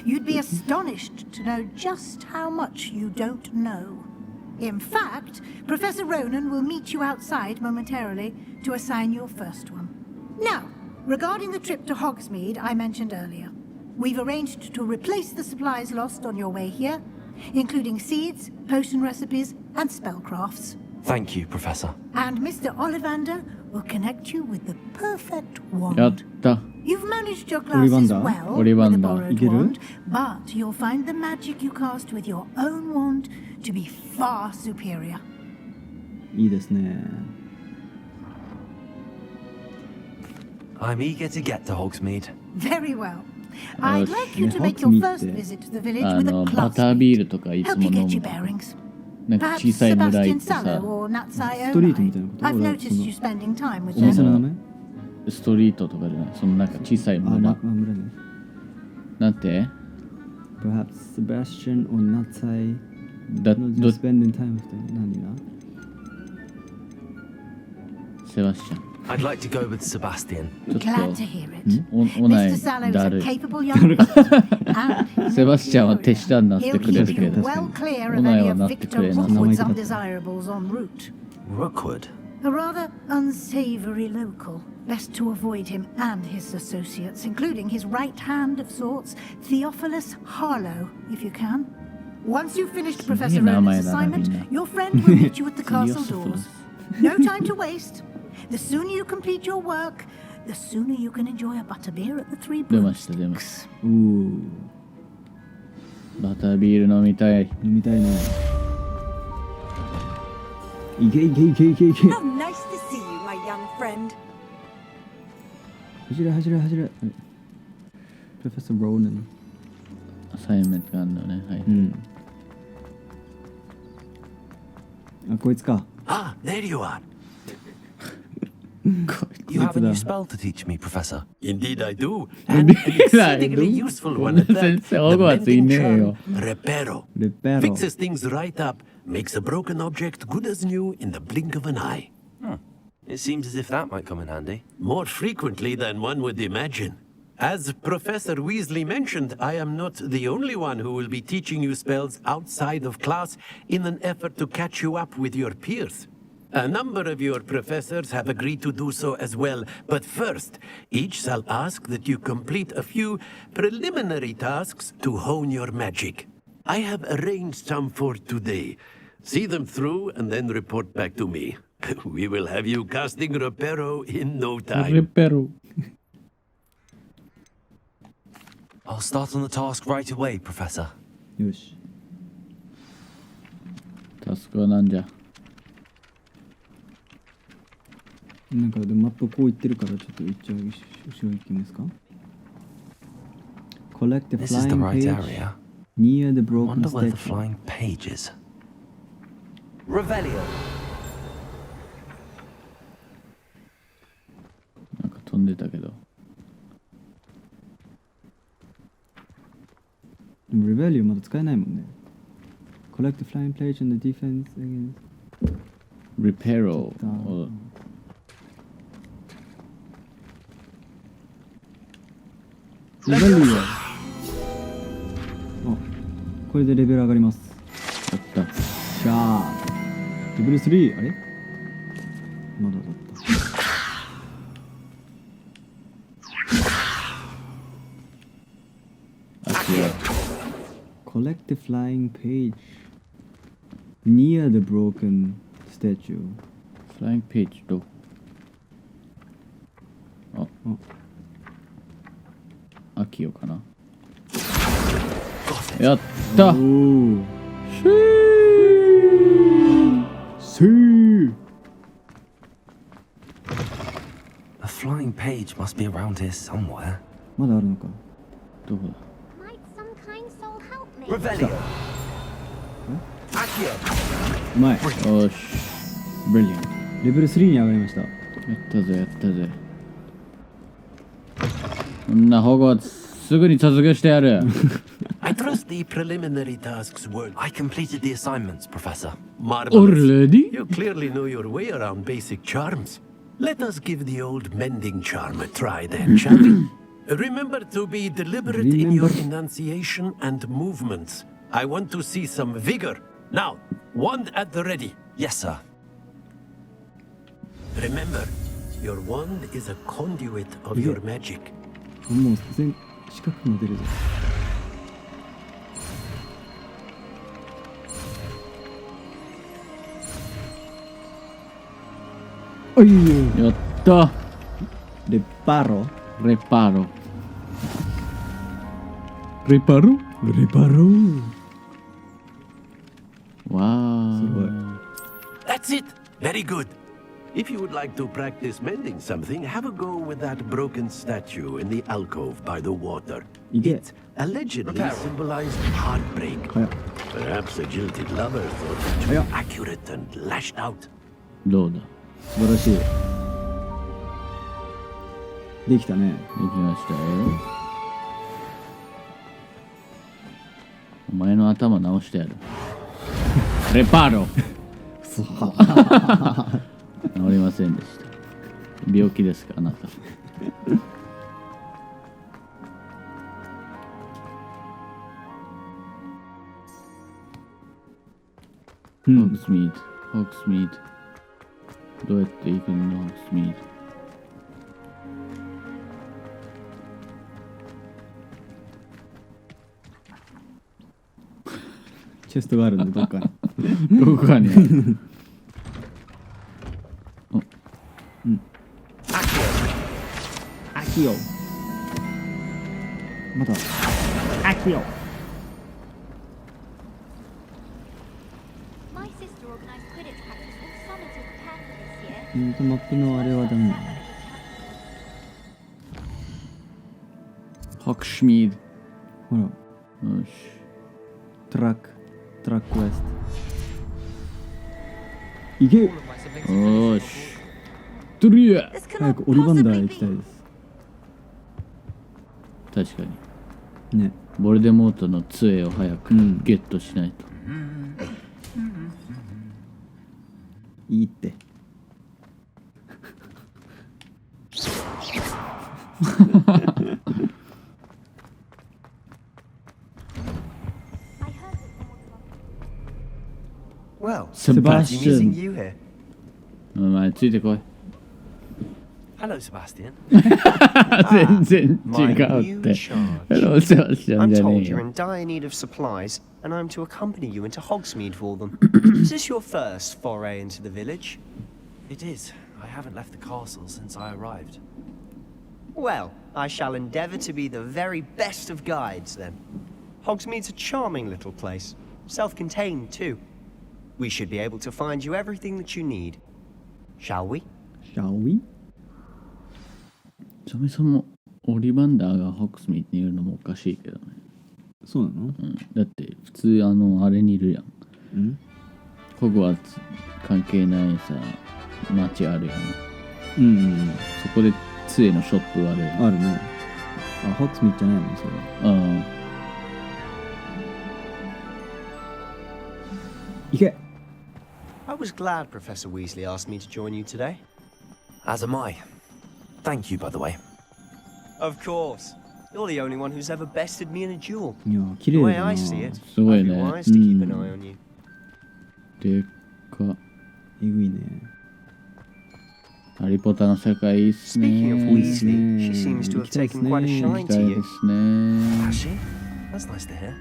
You'd be astonished to know just how much you don't know. In fact, Professor Ronan will meet you outside momentarily to assign your first one. Now, regarding the trip to Hogsmeade I mentioned earlier, we've arranged to replace the supplies lost on your way here, including seeds, potion recipes, and spellcrafts. Thank you, Professor. And Mr. Ollivander will connect you with the perfect やっ wand. た You've managed your classes Ollivander? well with a Ollivander. borrowed いける？ wand, but you'll find the magic you cast with your own wand to be far superior. いいですね。 I'm eager to get to Hogsmeade. Very well. I'd like you to Yeah, make your Hogsmeade first って visit to the village あ with a の class バタービールとかいつ Help も you 飲 get む your bearings. なんか Perhaps 小さい村行 Sebastian ってさ Sallow or Natsai ストリート Omai. みたいなこと？ I've 俺は noticed you spending time with お店 them. の名前？ストリートとかじゃないそのなんか小さいあ、村村ね。なんて Perhaps Sebastian or Natsai だ not ど just spending time with them. 何が？セバスチャン I'd like to go with Sebastian. ちょっ Glad to と hear it. おな Mr. い Sallow だ is る a い capable young man. And セバスチャンは手下になって he'll くれ keep るけ you ど well clear お of な any いは of なってくれ Victor な Rookwood's 生意気だった。 undesirables en route. Rookwood? A rather unsavory local. Best to avoid him and his associates, including his right hand of sorts, Theophilus Harlow, if you can. Once you've finished Professor Ronan's assignment, your friend will meet you at the castle doors. No time to waste. The sooner you complete your work, the sooner you can enjoy a butterbeer at the Three 出ました出まし Broomsticks. うーたバタービール飲みたい飲みたいね。いけいけいけいけいけ。 How nice to see you, my young friend. 走れ走れ走れ。Professor Ronan。アサイメントがあるのねはい、うん。あ、こいつか。 Ah, there you are. You have a new spell to teach me, Professor. Indeed I do. And an exceedingly useful one at that. 先生ホグワーツいねえよ Reparo. レッペロ。 Fixes things right up, makes a broken object good as new in the blink of an eye. It seems as if that might come in handy. More frequently than one would imagine. As Professor Weasley mentioned, I am not the only one who will be teaching you spells outside of class in an effort to catch you up with your peers. A number of your professors have agreed to do so as well, but first, each shall ask that you complete a few preliminary tasks to hone your magic. I have arranged some for today. See them through and then report back to me. We will have you casting Reparo in no レ time. ペロ I'll start on the task right away, Professor. よし。タスクはなんじゃなんかでマップこう言ってるからちょっと一応後ろ行きますか。Collect the This is the flying right page area. near the I broken wonder where the statue. flying page is. Revelio. なんか飛んでたけどでもレベリオまだ使えないもんね。Collect the flying page and the defense against. リペロをレベリオ。あ、これでレベル上がります。やったしゃー。レベル3。あれまだだった。Collect the flying page near the broken statue. フライングページとあキヨかな。やったおーせー A flying page must be around here somewhere. まだあるのか。どこだ。 Might some kind soul help me? Revelio. うまい。よし。ブリリアント。レベル3に上がりました。やったぜやったぜ。こんなホグワーツすぐに卒業してやる。I trust the preliminary tasks were. I completed the assignments, Professor. Marvelous. Already? You clearly know your way around basic charms. Let us give the old mending charm a try then, shall we? Remember to be deliberate in your enunciation and movements. I want to see some vigor. Now, wand at the ready. Yes, sir. Remember, your wand is a conduit of your magic. もう全四角も出るぞ。おいやったレパロレパロレパロレパロわー That's it. Very good. If you would like to practice mending something, have a go with that broken statue in the alcove by the water. It allegedly symbolized heartbreak. Perhaps a jilted lover thought it too accurate and lashed out. どうだ素晴らしい。できたね。できましたよ。お前の頭直してやる。レパロ治りませんでした。病気ですかあなた。ホークスミート、ホークスミート。どうやって行くのホークスミート。チェストがあるんでどっかに。どこかにある。アキオ。また。アキオ。マップのあれはダメなの。ホクシミード。ほら。よし。トラックウエスト。いけ。よし。トリア。早くオリバンダー行きたいです。確かに。ね。ボルデモートの杖を早くゲットしないと。いいって。Well, Sebastian. meeting you here. お前ついてこい。Hello, Sebastian. 全然違うって。Hello, Sebastian I'm じゃね told え you're よ。in dire need of supplies, and I'm to accompany you into Hogsmeade for them. Is this your first foray into the village? It is. I haven't left the castle since I arrived. Well, I shall endeavour to be the very best of guides, then. Hogsmeade's a charming little place, self-contained too. We should be able to find you everything that you need. Shall we? Shall we? そもそもオリバンダーがホックスミートにいるのもおかしいけどね。そうなの？うん。だって普通あれにいるやん。うん？ホグワーツ関係ないさ街あるやん。うん。そこで杖のショップあるやん。あるね。あ、ホックスミートじゃないのそれ。うん。行け。I was glad Professor Weasley asked me to join you today. As am I. Thank you, by the way. Of course. You're the only one who's ever bested me in a duel. いや、綺 The 麗 way だな。 I see it, すごい I'd ね。 be wise to keep an eye on you. でっか。えぐいね。ハリポタの世界いいっすね。 Speaking of Weasley, she seems to have taken quite a 行 shine きた to い you. ですね。 Has she? That's nice to hear.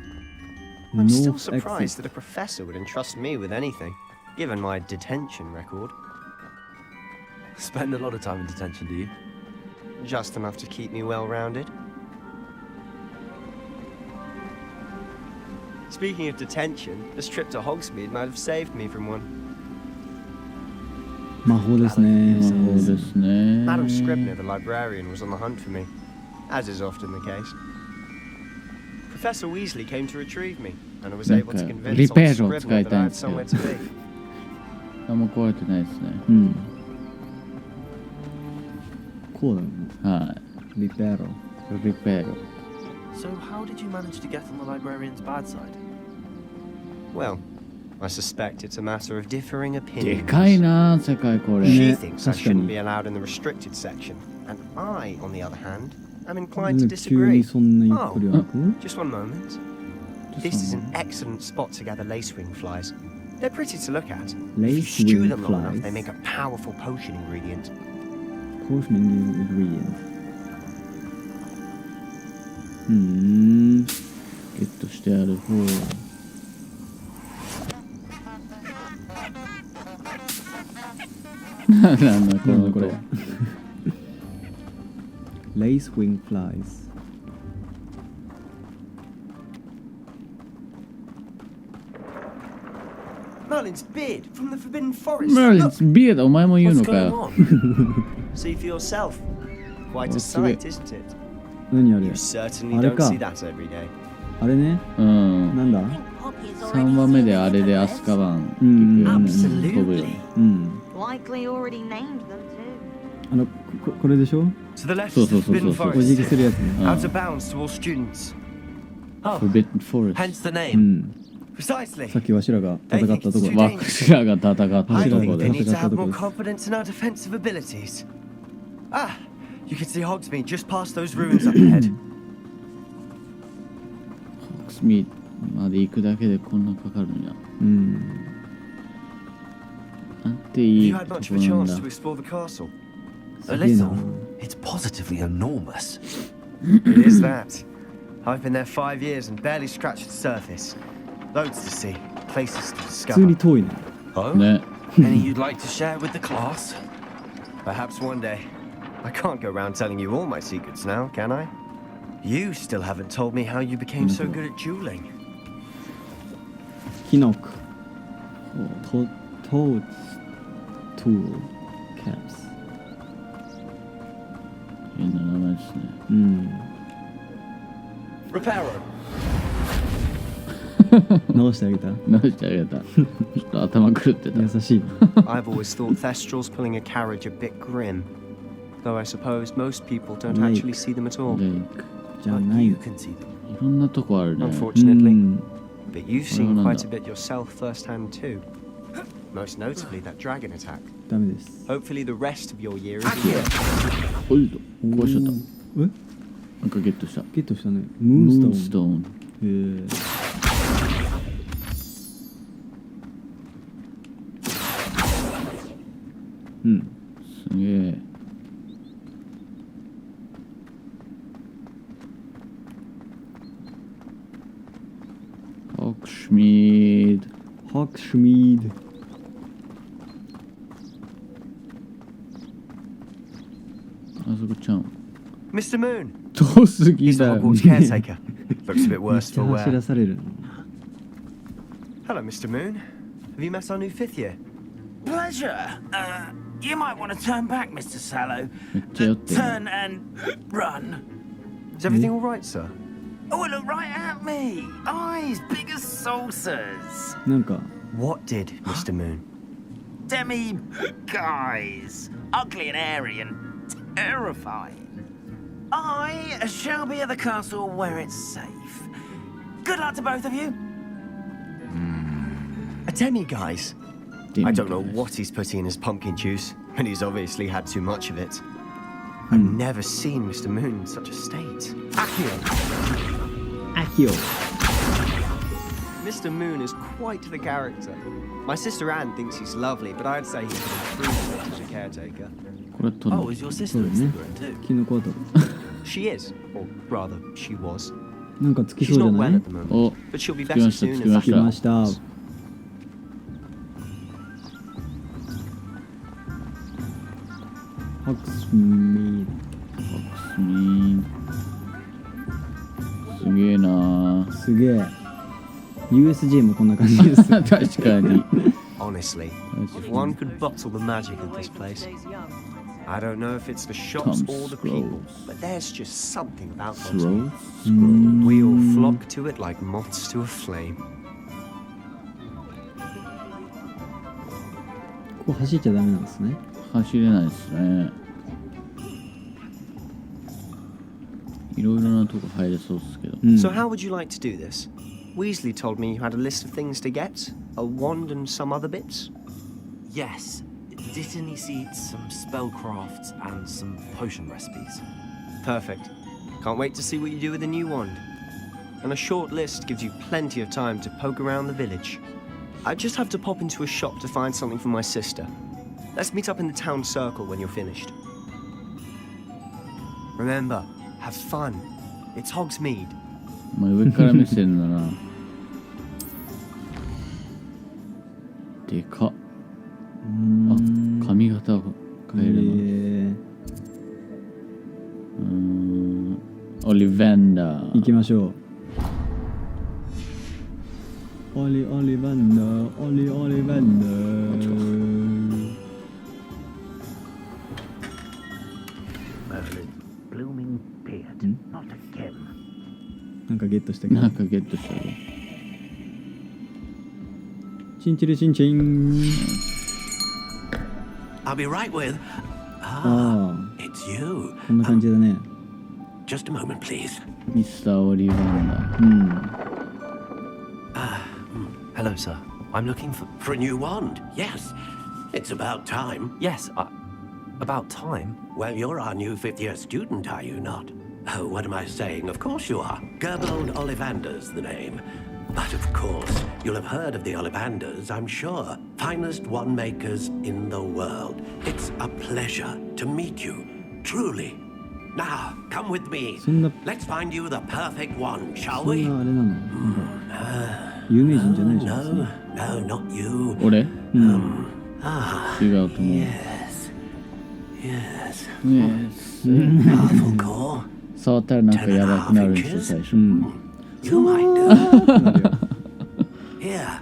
I'm still North surprised exit. that a professor would entrust me with anything, given my detention record. Spend a lot of time in detention, do you? Just enough to keep me well-rounded. Speaking of detention, this trip to Hogsmeade might have saved me from one. 魔法ですね。そうですね。 Madam Scribner, the librarian, was on the hunt for me, as is often the case. Professor Weasley came to retrieve me, and I was able to convince old Scribner that I had somewhere to be. あんま壊れてないですね。うん。こうだよね。はい。リペロ。リペロ。 So how did you manage to get on the librarian's bad side? Well, I suspect it's a matter of differing で opinions. かいな世界これ。 She thinks I shouldn't be allowed in the restricted section, and I, on the other hand, am inclined to 急に disagree. そんな言って Oh, くるような。 just one moment. This is an excellent spot to gather lacewing flies. They're pretty to look at. If you stew them long enough, they make a powerful potion ingredient. Potion ingredient. ゲットしてある。なんだこのこれ。Lacewing flies. Merlin's beard from the Forbidden Forest. Merlin's beard お前も言うのかよ。See for yourself. Quite a sight, isn't it? 何あれ You certainly あれ don't か see that every day. あれね。うん。なんだ3話目であれでアスカバン飛ぶよ。うん。 Likely already named them too. これでしょ To the left そう is そう the そうそう Forbidden そう。お辞儀するやつね。 Forest. Out of bounds to all students. Forbidden Forest. Hence the う name. ん。 Precisely. さっきわしらが戦ったところ。わしらが戦ったと I こ think で they。need to have more confidence in our defensive abilities. Ah, you can see Hogsmeade just past those ruins up ahead. ホグスミーまで行くだけでこんなかかるんや。うん。なんてい You い had と much こ of a なん chance だ to。explore the castle. A little. It's positively enormous. It is that. I've been there 5 years and barely scratched the surface. Loads to see, places to 普通 discover. に遠いね。 Oh? ね。 Any you'd like to share with the class? Perhaps one day. I can't go around telling you all my secrets now, can I? You still haven't told me how you became so good at dueling. キノコ。トーツ。トゥール。キャプス。変な名前ですね。うん。 Reparo. 直してあげた。直してあげた。ちょっと頭狂ってた。優しい。 I've always thought Thestrals pulling a carriage a bit grim. Though I suppose most people don't actually see them at all. レイク。じゃない。You can see them. いろんなとこあるね。 Unfortunately. But you've seen quite a bit yourself firsthand too. Most notably that dragon attack. ダメです。 Hopefully the rest of your year is here. おいと。壊しちゃった。えなんかゲットした。ゲットしたね。ムーンストーン。ーン。へえ。うん。すげえ。ホグシミード。ホグシミード。あそこちゃん。 Mr. Moon. 遠すぎ He's the だよ。 Hogwarts caretaker. Looks a bit めっ worse ちゃ for 走ら wear. される。 Hello, Mr. Moon. Have you met our new fifth year? Pleasure. You might want to turn back, Mr. Sallow. めっちゃ酔ってる。 Turn and run. Is everything all right, sir? Oh, look right at me. Eyes big as saucers. なんか What did, Mr. Moon? Demi guys. Ugly and airy and terrifying. I shall be at the castle where it's safe. Good luck to both of you. A demi-guise? I don't know what he's putting in his pumpkin juice, and he's obviously had too much of it. I've never seen Mr. Moon in such a state. Accio! アキオ。 Mr. Moon is quite the character. My sister Anne thinks he's lovely, but I'd say he could improve a bit as a caretaker. これ取る Oh, is your sister そう a だね Slytherin too?。キノコあたり。 She is, or rather, she was. なんかつき She's そうじゃ not な well い at the moment, お、 but she'll be つき better ました、 soon つ as きま that し来ました。 happens. ホグスミード。スミー。すげえなすげえ。USJ もこんな感じです。確かに。 Honestly, if one could bottle the magic of this place. I don't know if it's the shops or the people, but there's just something about those. We all flock to it like moths to a flame. ここ走っちゃダメなんですね。走れないですね。いろいろなとこ入れそうですけど。So how would you like to do this? Weasley told me you had a list of things to get, a wand and some other bits. Yes. Didn't he see some spellcrafts and some potion recipes? Perfect. Can't wait to see what you do with the new wand. And a short list gives you plenty of time to poke around the village. I just have to pop into a shop to find something for my sister. Let's meet up in the town circle when you're finished. Remember, have fun. It's Hogsmeade. 上から目線だな。でかっ。あ、髪型を変えるの。オリヴァンダー。行きましょう。オリヴァンダー、オリヴァンダー。なんかゲットしたけど。なんかゲットしたよ。チンチリチンチン。I'll be right with. It's you. こんな感じだね。Just a moment, please. ミスターオリヴァンダー。Hello, sir. I'm looking for a new wand. Yes, it's about time. Yes, about time? Well, you're our new fifth-year student, are you not? Oh, what am I saying? Of course you are. Gerbold Ollivander's the name. But of course, you'll have heard of the Ollivanders, I'm sure. Finest wand makers in the world. It's a pleasure to meet you, truly. Now, come with me. Let's find you the perfect wand, shall we? そんなあれなの？有名人じゃないじゃん。No, not you. 俺？違うと思う。Yes. 触ったらなんかやばくなるんですよ、最初。You might do. Here,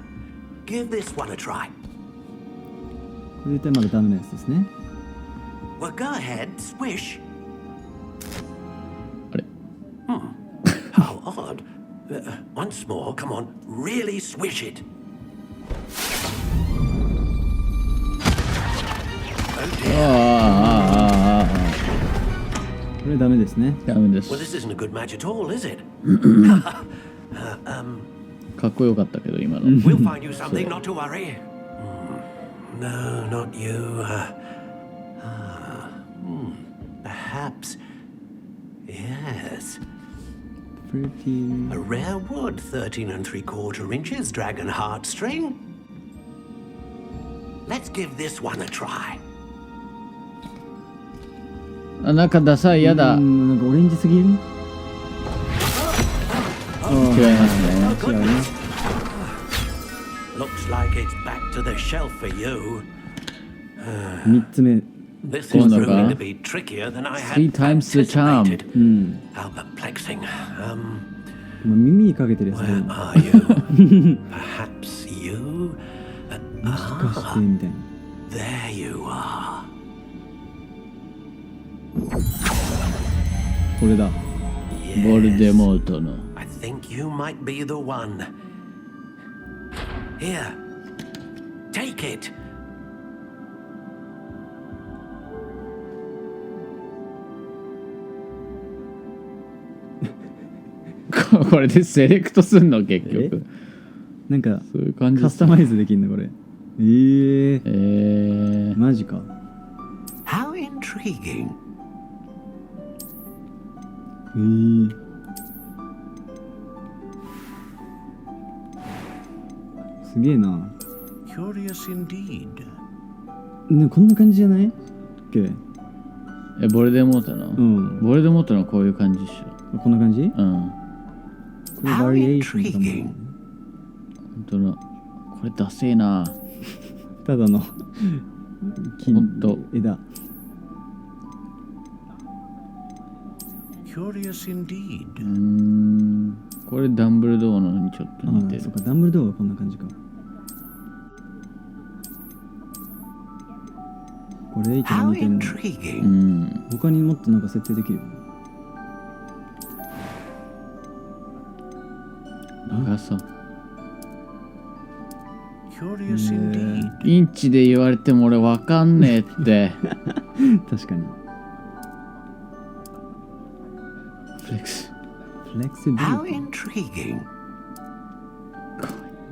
give this one a try. 絶対まだダメなやつですね。Well, go ahead, swish. あれ？ How odd. Once more, come on, really swish it. Oh dear. これダメですね。ダメです。 Well, this isn't a good match at all, is it? かっこよかったけど今の。We'll find you something, not to worry. No, not you. Perhaps. Yes. Pretty. A rare wood, 13 3/4 inches, dragon heartstring. Let's give this one a try. あ、なんかダサい、やだ。なんかオレンジすぎる。違いますね。違うね。 Looks like it's back to the shelf for you. 3つ目。 This is proving to be trickier than I had Three times the charm. How perplexing. 耳にかけてるやつ。 Where are you? Perhaps you? もしかしてみたいな。 There you are. これだ。ボルデモートの。 I think you might be the one. Here. Take it. これでセレクトすんの結局。なんかそういう感じ。カスタマイズできるのこれ。マジか。How intriguing. すげえな。 Curious indeed. ね、こんな感じじゃない？ボルデモートの？ボルデモートのこういう感じっしょ。こんな感じ？うん。これバリエーションかも。本当だ。これダセえな。ただの木の枝。Curious indeed. これダンブルドアのにちょっと似てる。そっか、ダンブルドアはこんな感じか。これ8に似てるの。他にもっとなんか設定できるよ。長さ。インチで言われても俺わかんねえって。確かに。フレックス。フレキシビリティ。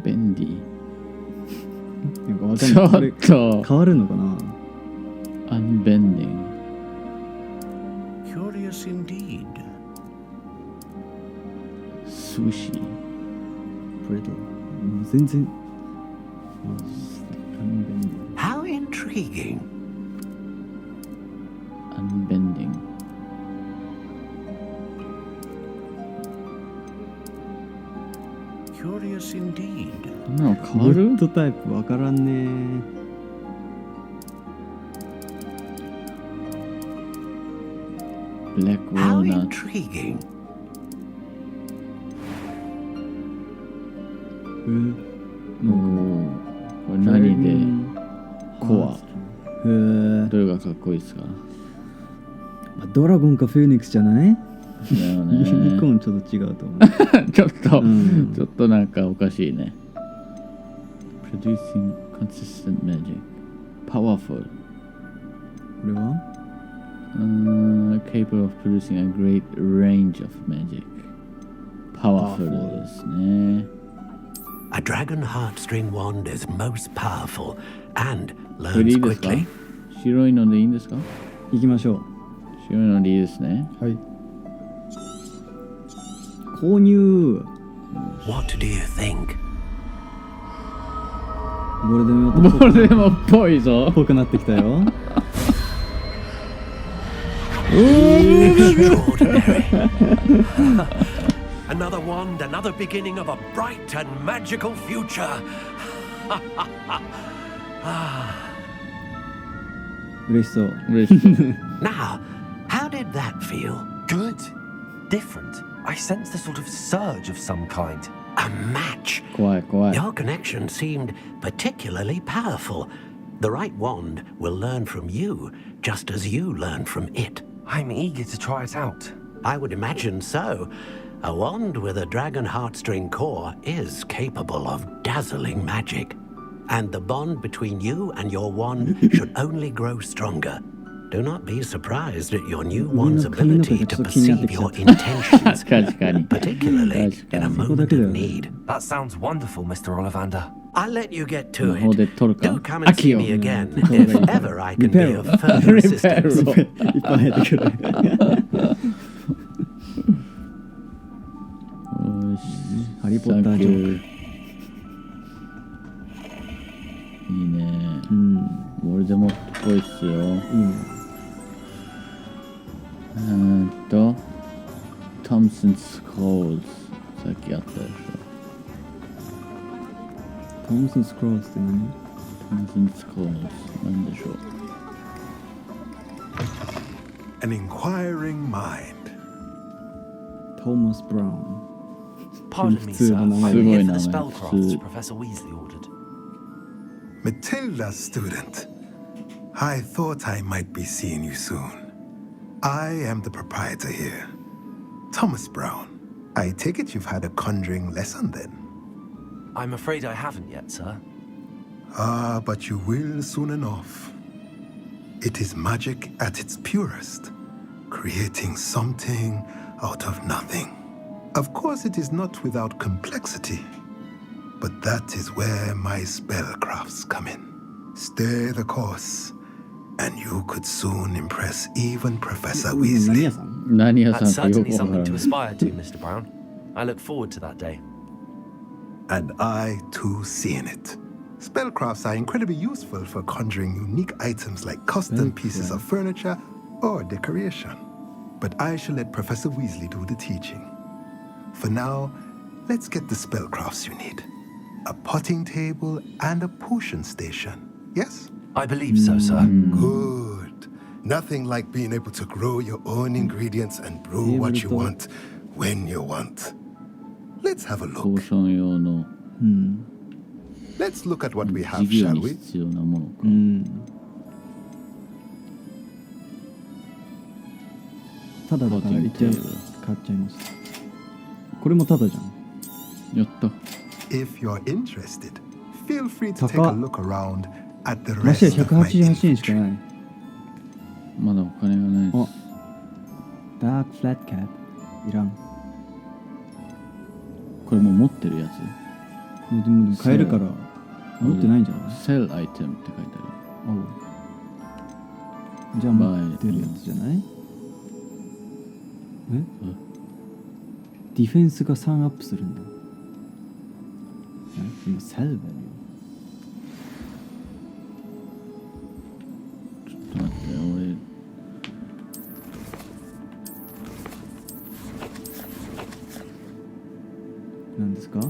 便利。なんかわかんない。ちょっと変わるのかな。Unbending. Curious indeed. Sushi. Brittle. 全然。How intriguing. Unbending. Curious indeed. なんか変わる？ウッドタイプわからんね。Black How walnut. intriguing. これ何でコア。どれがかっこいいですか？ドラゴンかフェニックスじゃない？だよね。ユニコーンちょっと違うと思う。ちょっとなんかおかしいね。Producing consistent magic. Powerful. これはcapable of producing a great range of magic. Powerful ですね。A dragon heartstring wand is most powerful and これい learns いですか？ quickly. 白いのでいいんですか？行きましょう。白いのでいいですね。はい。購入。What do you think? ボルデモっぽいぞ。ぽくなってきたよ。Another wand, another beginning of a bright and magical future. 嬉しそう。Now, how did that feel? Good. Different. I sensed a sort of surge of some kind. A match. 怖い怖い。 Your connection seemed particularly powerful. The right wand will learn from you, just as you learn from it. I'm eager to try it out. I would imagine so. A wand with a dragon heartstring core is capable of dazzling magic. And the bond between you and your wand should only grow stronger. Do not be surprised at your new wand's ability to perceive your intentions, particularly in a moment of need. That sounds wonderful, Mr. Ollivander. I'll let you get to 魔法で it. 取るか。 Do come and see me again if ever I can be of further assistance. いっぱい入ってくる。ハリーポッタージョーク。いいね。俺でもっぽいっすよ。いいね。Thompson Scrolls さっきあったでしょ。トムソンスクロールって何？ Thompson Scrolls なんでしょう。An inquiring mind. Thomas Brown. Pardon me, sir. I'm here for the spellcrafts Professor Weasley ordered. Matilda, student. I thought I might be seeing you soon. I am the proprietor here, Thomas Brown. I take it you've had a conjuring lesson then? I'm afraid I haven't yet, sir. Ah, but you will soon enough. It is magic at its purest, creating something out of nothing. Of course, it is not without complexity, but that is where my spellcrafts come in. Stay the course, and you could soon impress even Professor Weasley. That's certainly something to aspire to, Mr. Brown. I look forward to that day. And I, too, seeing it. Spellcrafts are incredibly useful for conjuring unique items like custom pieces of furniture or decoration. But I shall let Professor Weasley do the teaching. For now, let's get the spellcrafts you need. A potting table and a potion station, yes? I believe so, sir. Good. Nothing like being able to grow your own ingredients and brew what you want when you want. Let's have a ポー look. ション用の Let's look at what we 授 have, 業 shall に we? 必要なものか。ただだから買っちゃいました。これもただじゃん。やった。 If you're interested, feel free to take a look around at the ましてや rest of my 188円しか inventory. ない。まだお金がないです。ダークフラットキャップいらん。これもう持ってるやつ。でも買えるから持ってないんじゃない？ Sell item って書いてある。じゃあ持ってるやつじゃない？ディフェンスが3アップするんだ。今セルバリュー。ちょっと待って、俺。何ですか？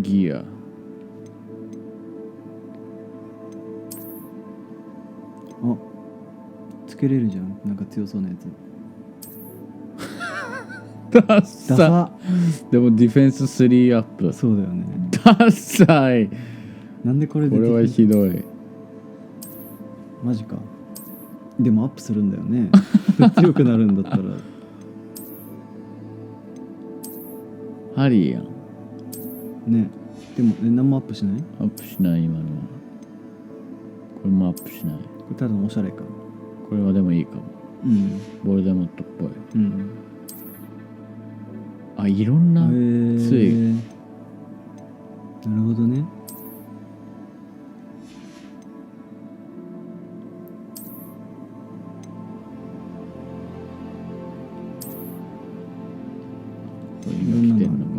ギア。あ、つけれるじゃん。なんか強そうなやつ。ダッサ。でもディフェンス3アップ。そうだよね。ダッサい。なんでこれでこれはひどい。マジか。でもアップするんだよね。強くなるんだったら。ハリーやん。ね。でも何もアップしない？アップしない今のは。これもアップしない。これただのおしゃれか。これはでもいいかも。うん。ボルデモットっぽい。うん。あ、いろんな杖。なるほどね。これが来てんのか。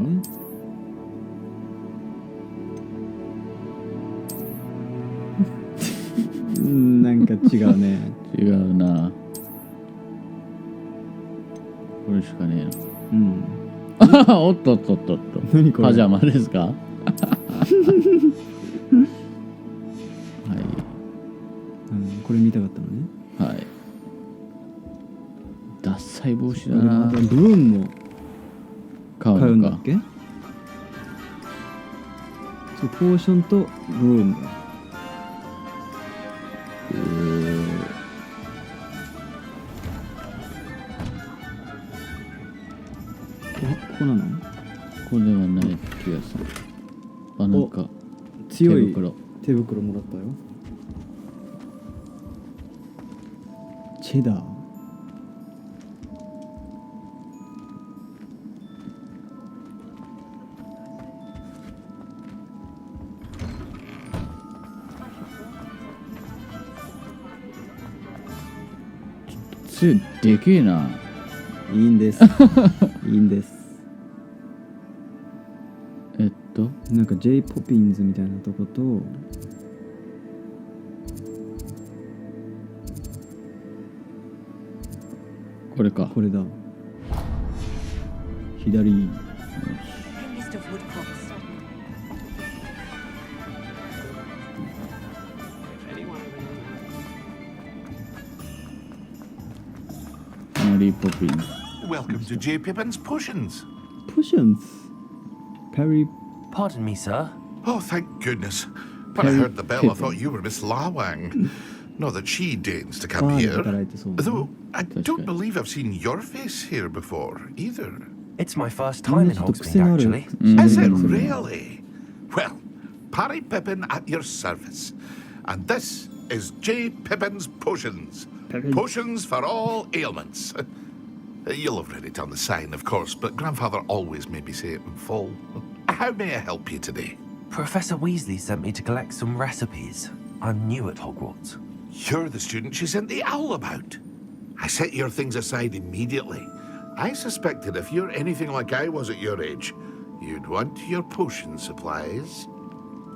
なんか違うね。違うな。これしかねえの。うん。あおっとっとっとっと。何これ？パジャマですか？はい。これ見たかったのね。はい。ダッサい帽子だな。またブーンも買うんのか。だっけ？そう、ポーションとブーンだ。ここなの？ここではない気がする。あ、なんか強い手袋もらったよ。チェダー。杖でけえな。いいんです。いいんです。なんか J ポピンズみたいなとこと、これか。これだ。左。マリーポピン。Welcome to J. Pippin's Potions. Potions? Perry. Pardon me, sir. Oh, thank goodness. When I heard the bell, I thought you were Miss Lawang. Not that she deigns to come here. Though I don't believe I've seen your face here before, either. It's my first time in Hogsmeade, actually. Is it really? Well, Parry Pippin at your service. And this is J. Pippin's Potions. Potions for all ailments. You'll have read it on the sign, of course, but Grandfather always made me say it in full. How may I help you today? Professor Weasley sent me to collect some recipes. I'm new at Hogwarts. You're the student she sent the owl about. I set your things aside immediately. I suspected if you're anything like I was at your age, you'd want your potion supplies.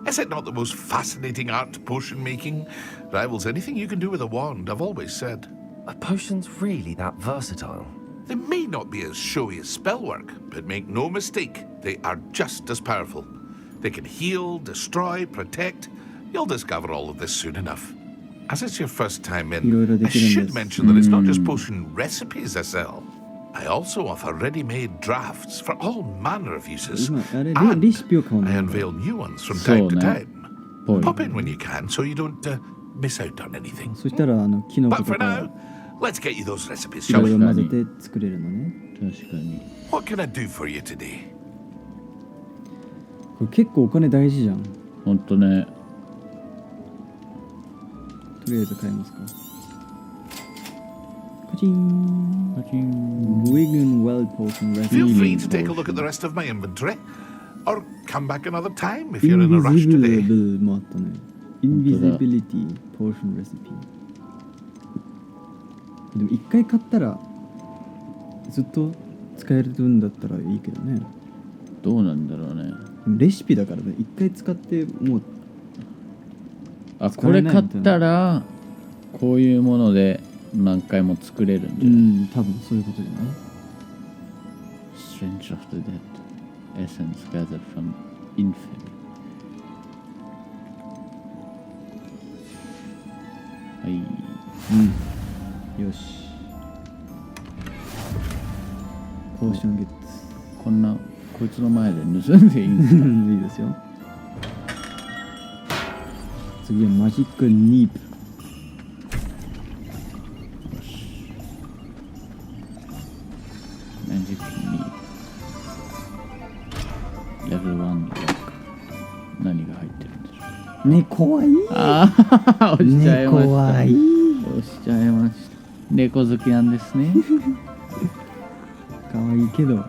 Is it not the most fascinating art, potion making? Rivals anything you can do with a wand, I've always said. Are potions really that versatile? They may not be as showy as spellwork, but make no mistake, they are just as powerful. They can heal, destroy, protect. You'll discover all of this soon enough. As it's your first time いろいろ in, で I きるん should です mention that it's not just potion recipes I sell. I also offer ready-made drafts for all manner of uses. 今あれ And レシピを買う I の unveil new ones from そう time to ね time. Pop in when you can so you don't miss out on anything. そしたらキノコ But と for か now, let's get you those recipes, いろ shall い we? ろ混ぜて作れるのね。確かに。 What can I do for you today? これ結構お金大事じゃん。ほんとね。とりあえず買いますか。カチンパチン。 Wigan Well Potion Feel free Recipe to take a look at the rest of my inventory, or come back another time if you're in a rush today. Invisible もあったね。Invisibility Potion Recipe。でも一回買ったらずっと使えるんだったらいいけどね。どうなんだろうね。レシピだからね、一回使ってもうあ、これ買ったらこういうもので何回も作れるんじゃない？多分そういうことじゃない？ Strange of the Dead Essence gathered from Infamy。はい。よし。ポーションゲッツ。こんなこいつの前で盗んでいいんですか？いいですよ。次はマジックニープ。マジックニープ。レベル1のロック。何が入ってるんでしょう？ね、怖い。ああ、押しちゃいました。怖い。押しちゃいました。猫好きなんですね。可愛いけど。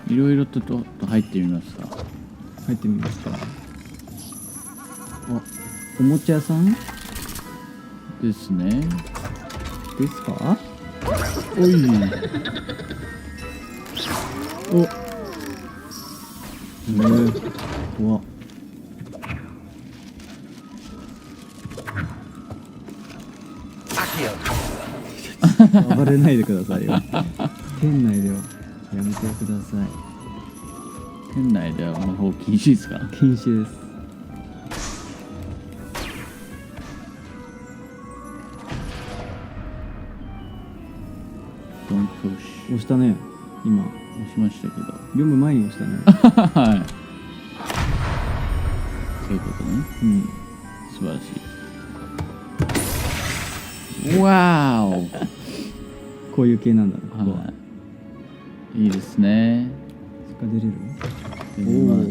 いろいろと入ってみますか。入ってみますか。おもちゃ屋さんですね。ですか？おい。お。怖っ。暴れないでくださいよ。店内ではやめてください。店内では魔法禁止ですか？禁止です。Don't push。押したね。今押しましたけど。読む前に押したね。はい。そういうことね。素晴らしい。わーお。こういう系なんだね。はい。いいですね。そっか出れる？出れます。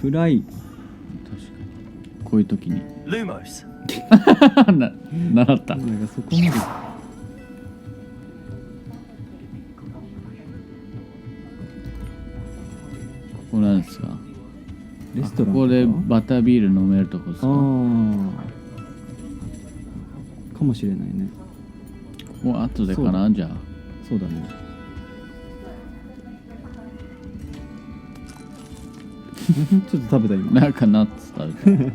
暗い。確かに。こういう時に。Lumos。習った。なんかそこまで。ここなんですか？レストラン。ここでバタービール飲めるとこですか？かもしれないね。ここ後でかな、じゃあ。そうだね。ちょっと食べた今。なんかナッツ食べた。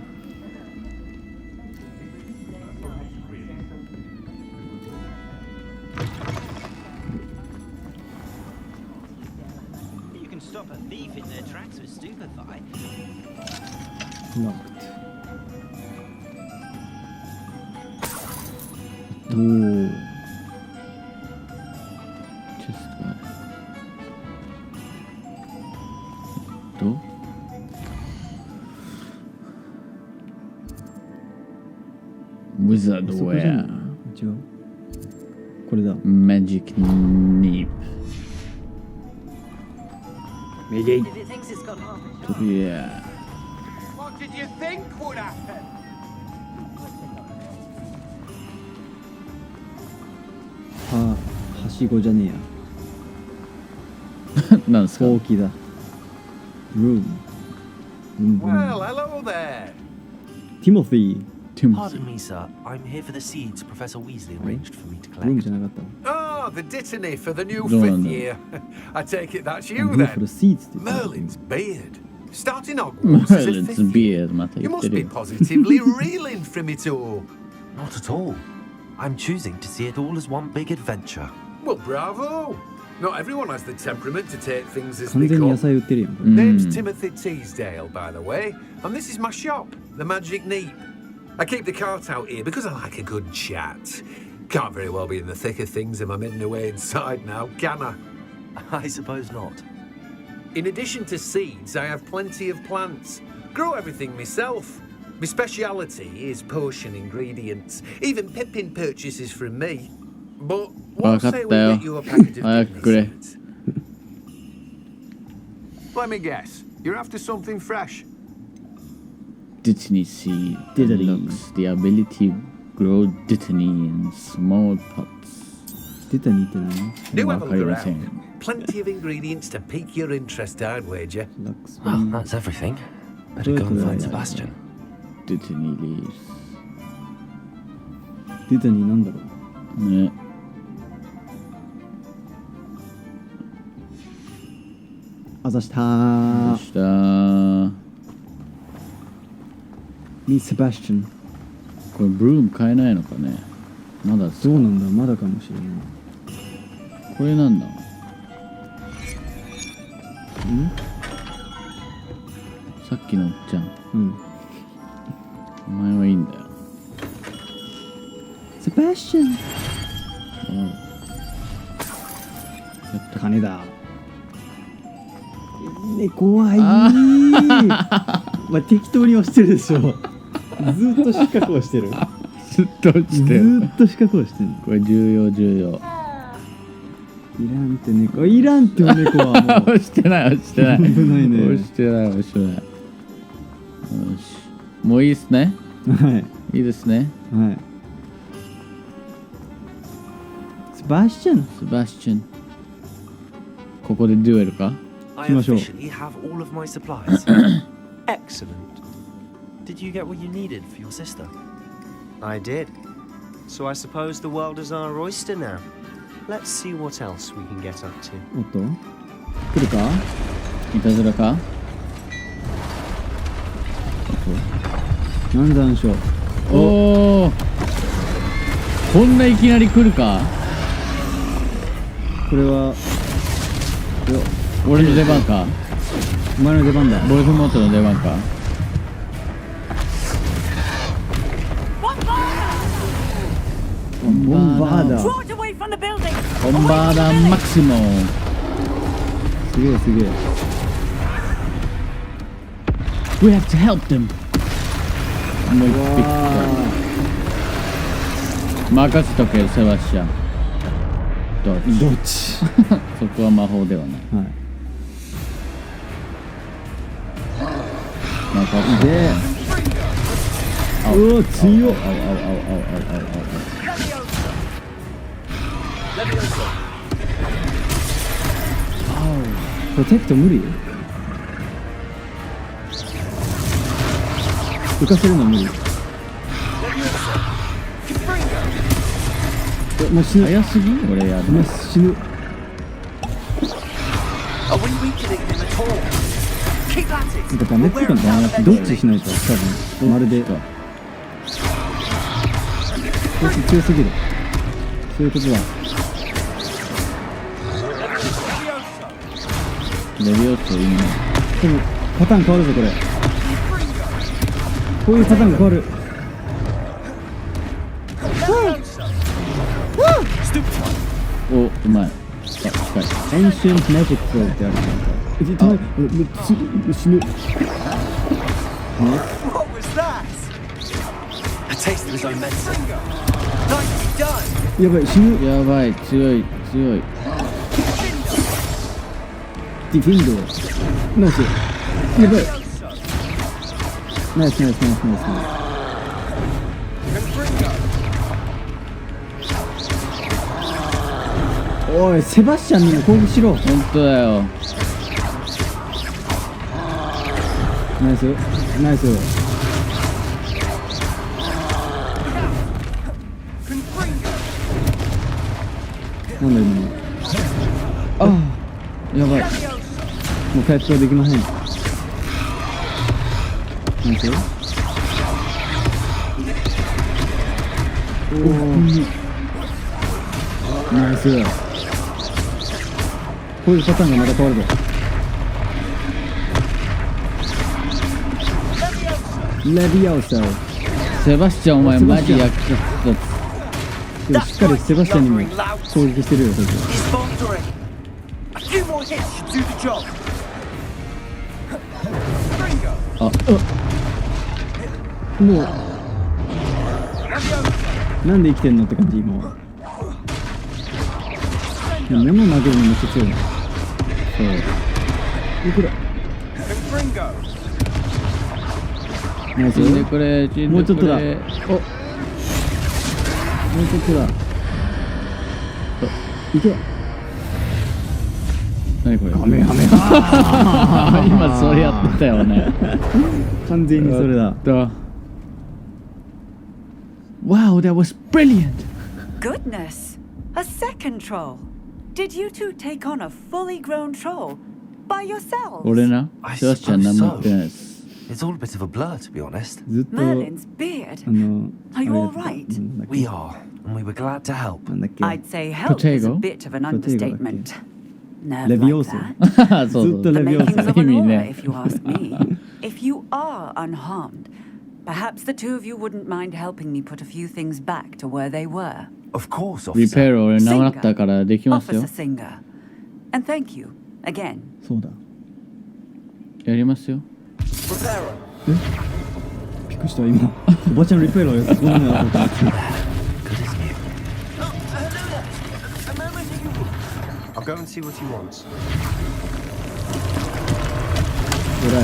おお。チェストある。ウィザードウェア。違う。これだ。マジックニープ。右。いや。What did you think would happen? はしごじゃねえや。なんですか？ほうきだ。Room. Well, hello there. Timothy. Pardon me, sir. I'm here for the seeds Professor Weasley arranged for me to collect. Room じゃなかった。Ah, the dittany for the new どうなん fifth だろう。 year. I take it that's you Go then. for the seeds って言ってた。 Merlin's beard. Starting Hogwarts as a Merlin's fifth year. beard また You 言って must る be よ。 positively reeling from it all. Not at all. I'm choosing to see it all as one big adventure. Well, bravo. Not everyone has the temperament to take things as 完 they 全に野 come. 菜売ってるやん。これ Name's Timothy Teasdale, by the way, and this is my shop, the Magic Neep. I keep the cart out here because I like a good chat. Can't very well be in the thick of things if I'm hidden away inside now, can I? I suppose not. In addition to seeds, I have plenty of plants. Grow everything myself. My speciality is potion ingredients. Even Pippin purchases from me. But what say we get you a packet of Disney seeds? Let me guess. You're after something fresh. Dittany seed unlocks the ability to grow dittany in small pots. デタニーって何？ Do わ have a かり look ません。 around. Plenty of ingredients to pique your interest, I'd wager. Well, that's everything. Better go and find Sebastian. Dittany leaves. デタニーなんだろう。ね。あざしたー。したー。ミスバスチャン。これブルーム買えないのかね。まだそうなんだ、まだかもしれない。これなんだ。さっきのおっちゃん。うん。お前はいいんだよ。セバスチャン。金だ。ね、怖い。まあ、適当に押してるでしょ。ずっと四角をしてる。ずっと落ちてる。ずっと四角をしてる。これ重要重要。いらんって猫。いらんって猫はもう。押してない押してない。危ないね。押してない押してない。よし。もういいですね。はい。いいですね。はい。セバスチャン。セバスチャン。ここでデュエルか。 I officially have all of my supplies. Excellent. Did you get what you needed for your sister? I did. So I suppose the world is our oyster now. Let's see what else we can get up to. おっと来るかいたずらかなんだんしょう。おおこんないきなり来るか。これは俺の出番か。お前の出番だ。ボルフモートの出番か。ボンバーダー。ボンバーダーマキシモ。すげえすげえ。We have to help them。もう一匹。任せとけセバスチャン。どっちそこは魔法ではない。はい。任せて。うお強っ。プロテクト無理。浮かせるの無理。もう死ぬ。早すぎ俺やる。もう死ぬ。なんかダメっていうかな、どっちしないと多分まるでこいつ強すぎる。そういうことだ。レビオットいいね。でもパターン変わるぞこれ。こういうパターンが変わる。お、うまい。あ、近い。Ancient Magic Flow ってあるじゃんか。死ぬ。What was that? A taste of his own medicine. Nicely done. やばい、死ぬ。やばい、強い、強い。ディフィンド。ナイス。やばい。ナイスナイスナイスナイスナイス。おい、セバスチャンにも攻撃しろ。本当だよ。ナイスナイス。なんだ今の。ああ、やばい。もう回復はできません。ナイス。おお。ナイス。こういうパターンがまた変わるぞ。レビオーソ。セバスチャン、お前マジ役立つ。でもしっかりセバスチャンにも攻撃してるよ、こいつ。あ、もうなんで生きてんのって感じ今は。物投げるのめっちゃ強いな。そういくらナイス。死んでくれ、死んでくれ。もうちょっとだ。お、もうちょっとだ。いけ。何これ。カメハメハ。今それやってたよね。完全にそれだ。Wow, that was brilliant. Goodness, a second troll. Did you two take on a fully grown troll by yourselves? 俺な、セバスチャン何も言ってないです。It's all a bit of a blur, to be honest. Merlin's beard. Are you all right? We are, and we were glad to help. I'd say help is a bit of an understatement. Nerve like that. そうそう。 The makings of an aura, if you ask me. If you are unharmed, perhaps the two of you wouldn't mind helping me put a few things back to where they were. Of course, リペア俺習ったからできますよ。 Officer Singer. And thank you again. そうだ。やりますよ。え？びっくりした今。おばちゃんリペアーやつこんなのあった。I'll go and see what he wants. 偉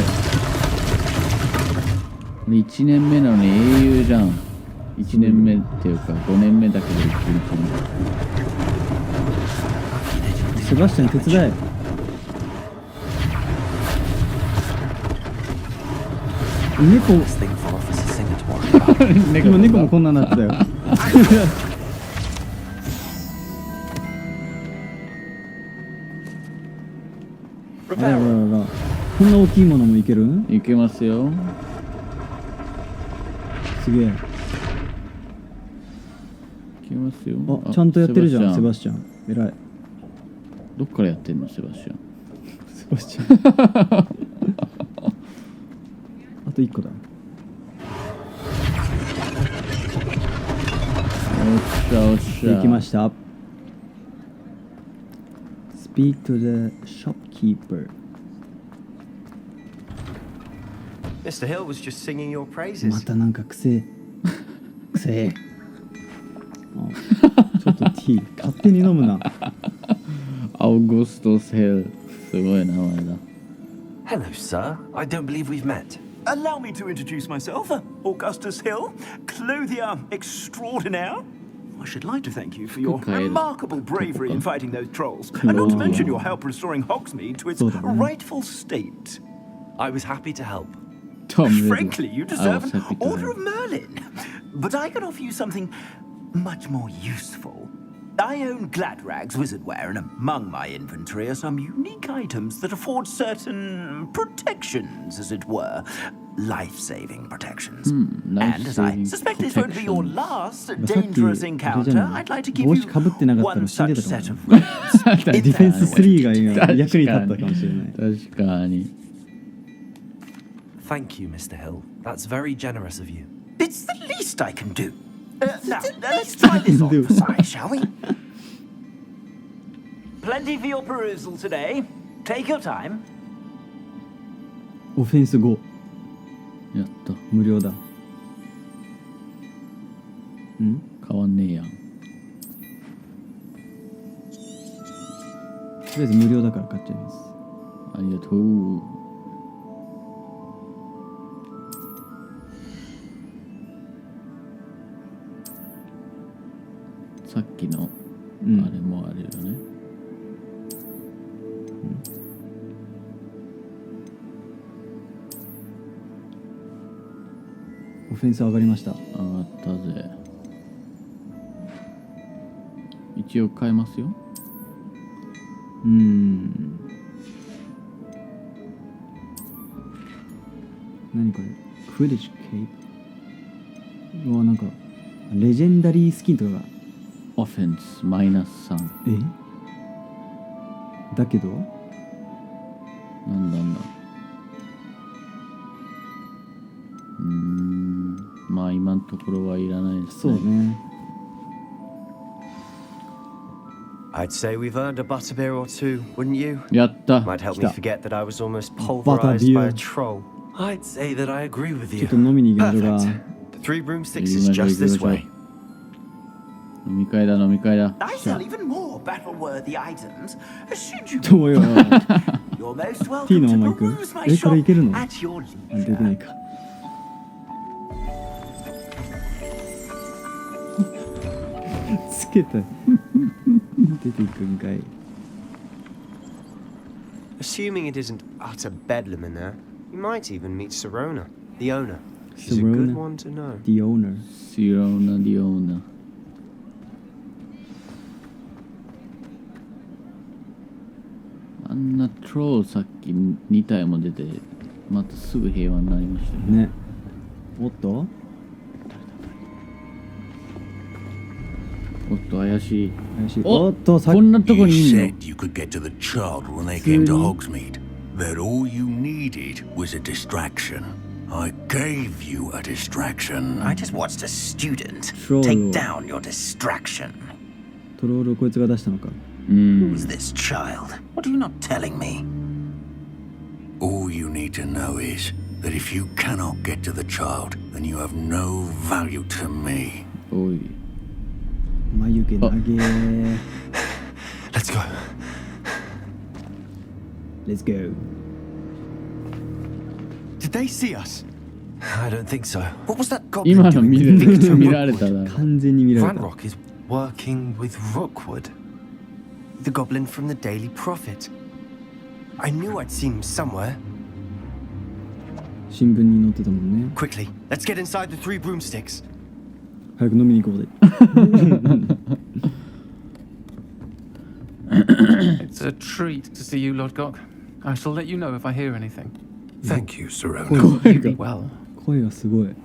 い。1年目なのに英雄じゃん。1年目っていうか5年目だけど1日セバスチャン手伝え。猫今猫もこんなになってたよ。あらららら、こんな大きいものもいける？いけますよ。すげえ。いけますよ。あ、ちゃんとやってるじゃん、セバスチャン。偉い。どっからやってんの、セバスチャン。セバスチャン。あと1個だ。おっしゃおっしゃ。できました。Speak to the shopkeeper. Mr. Hill was just singing your praises. またなんか癖え。ちょっとティー勝手に飲むな。アウグストス・ヘル、すごい名前だ。Hello, sir. I don't believe we've met. Allow me to introduce myself, Augustus Hill, clothier extraordinaire. I should like to thank you for your remarkable bravery in fighting those trolls, and not to mention your help restoring Hogsmeade to its rightful state. I was happy to help. Frankly, you deserve an Order of Merlin. But I can offer you something much more useful. I own Gladrag's wizardware, and among my inventory are some unique items that afford certain protections, as it were. Life-saving protections. And as I suspect this won't be your last dangerous encounter, I'd like to give you one such set of robes. ディフェンス3が今役に立ったかもしれない。確かに。Thank you, Mr. Hill. That's very generous of you. It's the least I can do. Now, let's try this on for size, shall we? Plenty for your perusal today. Take your time. オフェンス5。やった。無料だ。ん？変わんねえやん。とりあえず無料だから買っちゃいます。ありがとう。さっきのあれもあれよね。オフェンス上がりました。上がったぜ。一応変えますよ。何これ？クリッシュケイプ。うわ、なんかレジェンダリースキンとかが。オフェンスマイナス3。だけどなんだまあ今のところはいらないですね。そうね。I'd say we've earned a butterbeer or two, wouldn't you? やった。 Might help me forget that I was almost pulverized by a troll. I'd say that I agree with ちょ you. っと飲みに行きましょうか。 The three broomsticks is just this way. 飲み会だ。 I sell even more battle-worthy items. Should you どうよ。 You're most welcome ティーの to まま行く peruse my これ shop いけるの at your あ、でき leisure. ないか。つけた。出ていくんかい。 Assuming it isn't utter bedlam in there, you might even meet Sirona, the owner. She's a good one to know. The owner. Sirona, the owner. あんなトロールさっき2体も出てまたすぐ平和になりましたよね。ね。おっとおっと怪しい。おっとさっきこんなとこにいんの。 You said you could get to the child when they came to Hogsmeade. That all you needed was a distraction. I gave you a distraction. I just watched a student Troll. take down your distraction. トロールをこいつが出したのか。Who's this child? What are you not telling me? All you need to know is that if you cannot get to the child, then you have no value to me. おい。眉毛投げ。 Let's go. Let's go. Did they see us? I don't think so. What was that 今 goblin の doing? 見られただろ。完全に見られた。 Ranrock is working with Rookwood. The goblin from the Daily Prophet. I knew I'd seen him somewhere. 新聞に載ってたもんね。 Quickly, let's get inside the three broomsticks. 早く飲みに行こうぜ。 It's a treat to see you, Lodgok. I shall let you know if I hear anything. Thank you, Sirona. You be well. 声がすごい。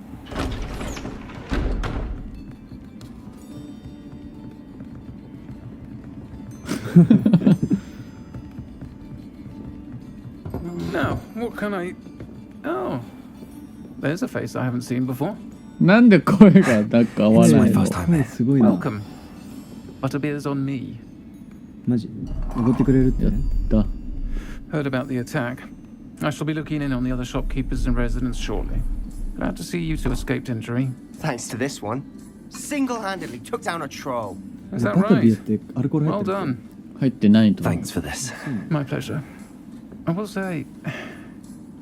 Now, what can I... Oh, there's a face I haven't seen before. なんで声がなんか合わないの。声すごいな。 Welcome. Butterbeer's on me. マジおごってくれるって。 Heard about the attack. I shall be looking in on the other shopkeepers and residents shortly. Glad to see you two escaped injury. Thanks to this one. Single-handedly took down a troll. Is that バタビアっ right? てアルコール入 Well ってる。 done. 入ってないと思う。 Thanks for this. My pleasure. I will say,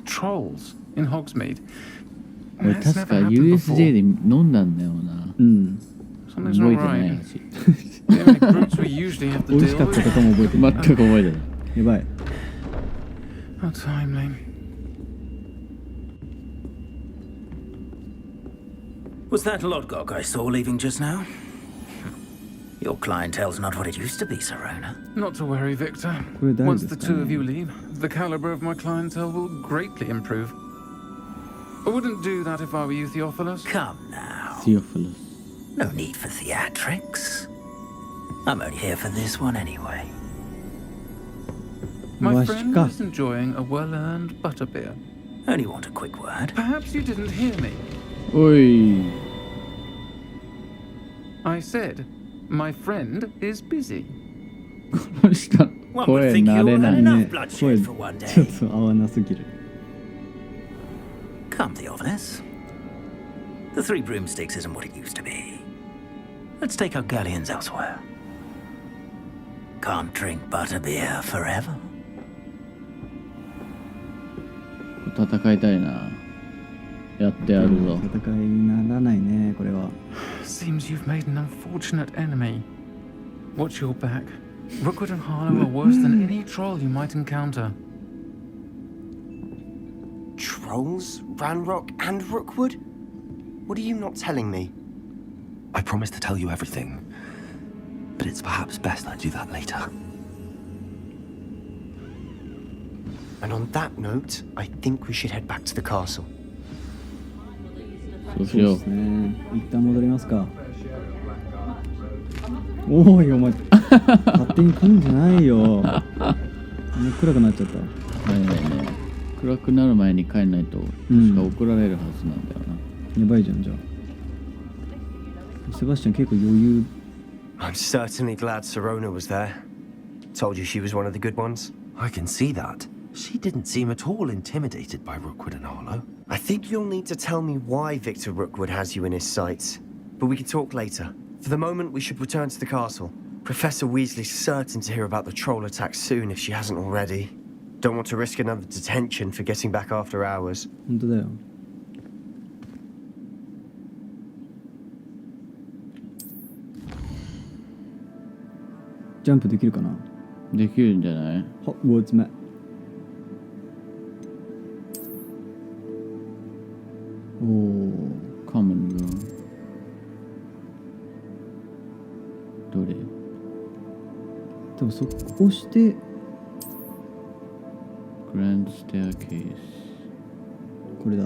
trolls in Hogsmeade. 俺 That's 確 never か happened USJ before. で飲んだんだよな。うん。 Something's 覚え not てない right. 話。 The only brutes we usually have to 美味しか deal ったと with. かも覚えてない。全く覚えてない。やばい。 How timely. Was that Lodgok I saw leaving just now? Your clientele's not what it used to be, Sirona. Not to worry, Victor. We're done Once this the two time. of you leave, the caliber of my clientele will greatly improve. I wouldn't do that if I were you, Theophilus. Come now. Theophilus. No need for theatrics. I'm only here for this one anyway. My friend is enjoying a well-earned butterbeer. Only want a quick word. Perhaps you didn't hear me. おい。 I said, my friend is busy. この人 One would 声 think 慣 you れ had ない enough ね。 bloodshed for one ちょっ day. と合わなすぎる。 Come, Theophilus. The three broomsticks isn't what it used to be. Let's take our galleons elsewhere. Can't drink butterbeer forever. 戦いたいな。やってやるぞ。戦いにならないね、これは。 Seems you've made an unfortunate enemy. Watch your back. Rookwood and Harlow are worse than any troll you might encounter. Trolls? Ranrock and Rookwood? What are you not telling me? I promise to tell you everything, but it's perhaps best I do that later. And on that note, I think we should head back to the castle. そうしよう。そうですね。一旦戻りますか。おいお前勝手に来んじゃないよ。もう暗くなっちゃった。はいはいね。暗くなる前に帰んないと確か怒られるはずなんだよな。やばいじゃんじゃあ。セバスチャン結構余裕。I'm certainly glad Sirona was there. Told you she was one of the good ones. I can see that. She didn't seem at all intimidated by Rookwood and Harlow. I think you'll need to tell me why Victor Rookwood has you in his sights. But we can talk later. For the moment, we should return to the castle. Professor Weasley's certain to hear about the troll attack soon if she hasn't already. Don't want to risk another detention for getting back after hours. 本当だよ。ジャンプできるかな？できるんじゃない？ホッグワーツマップ。おー、カムンルーム。どれ？多分そこ押してグランドステアケース。これだ。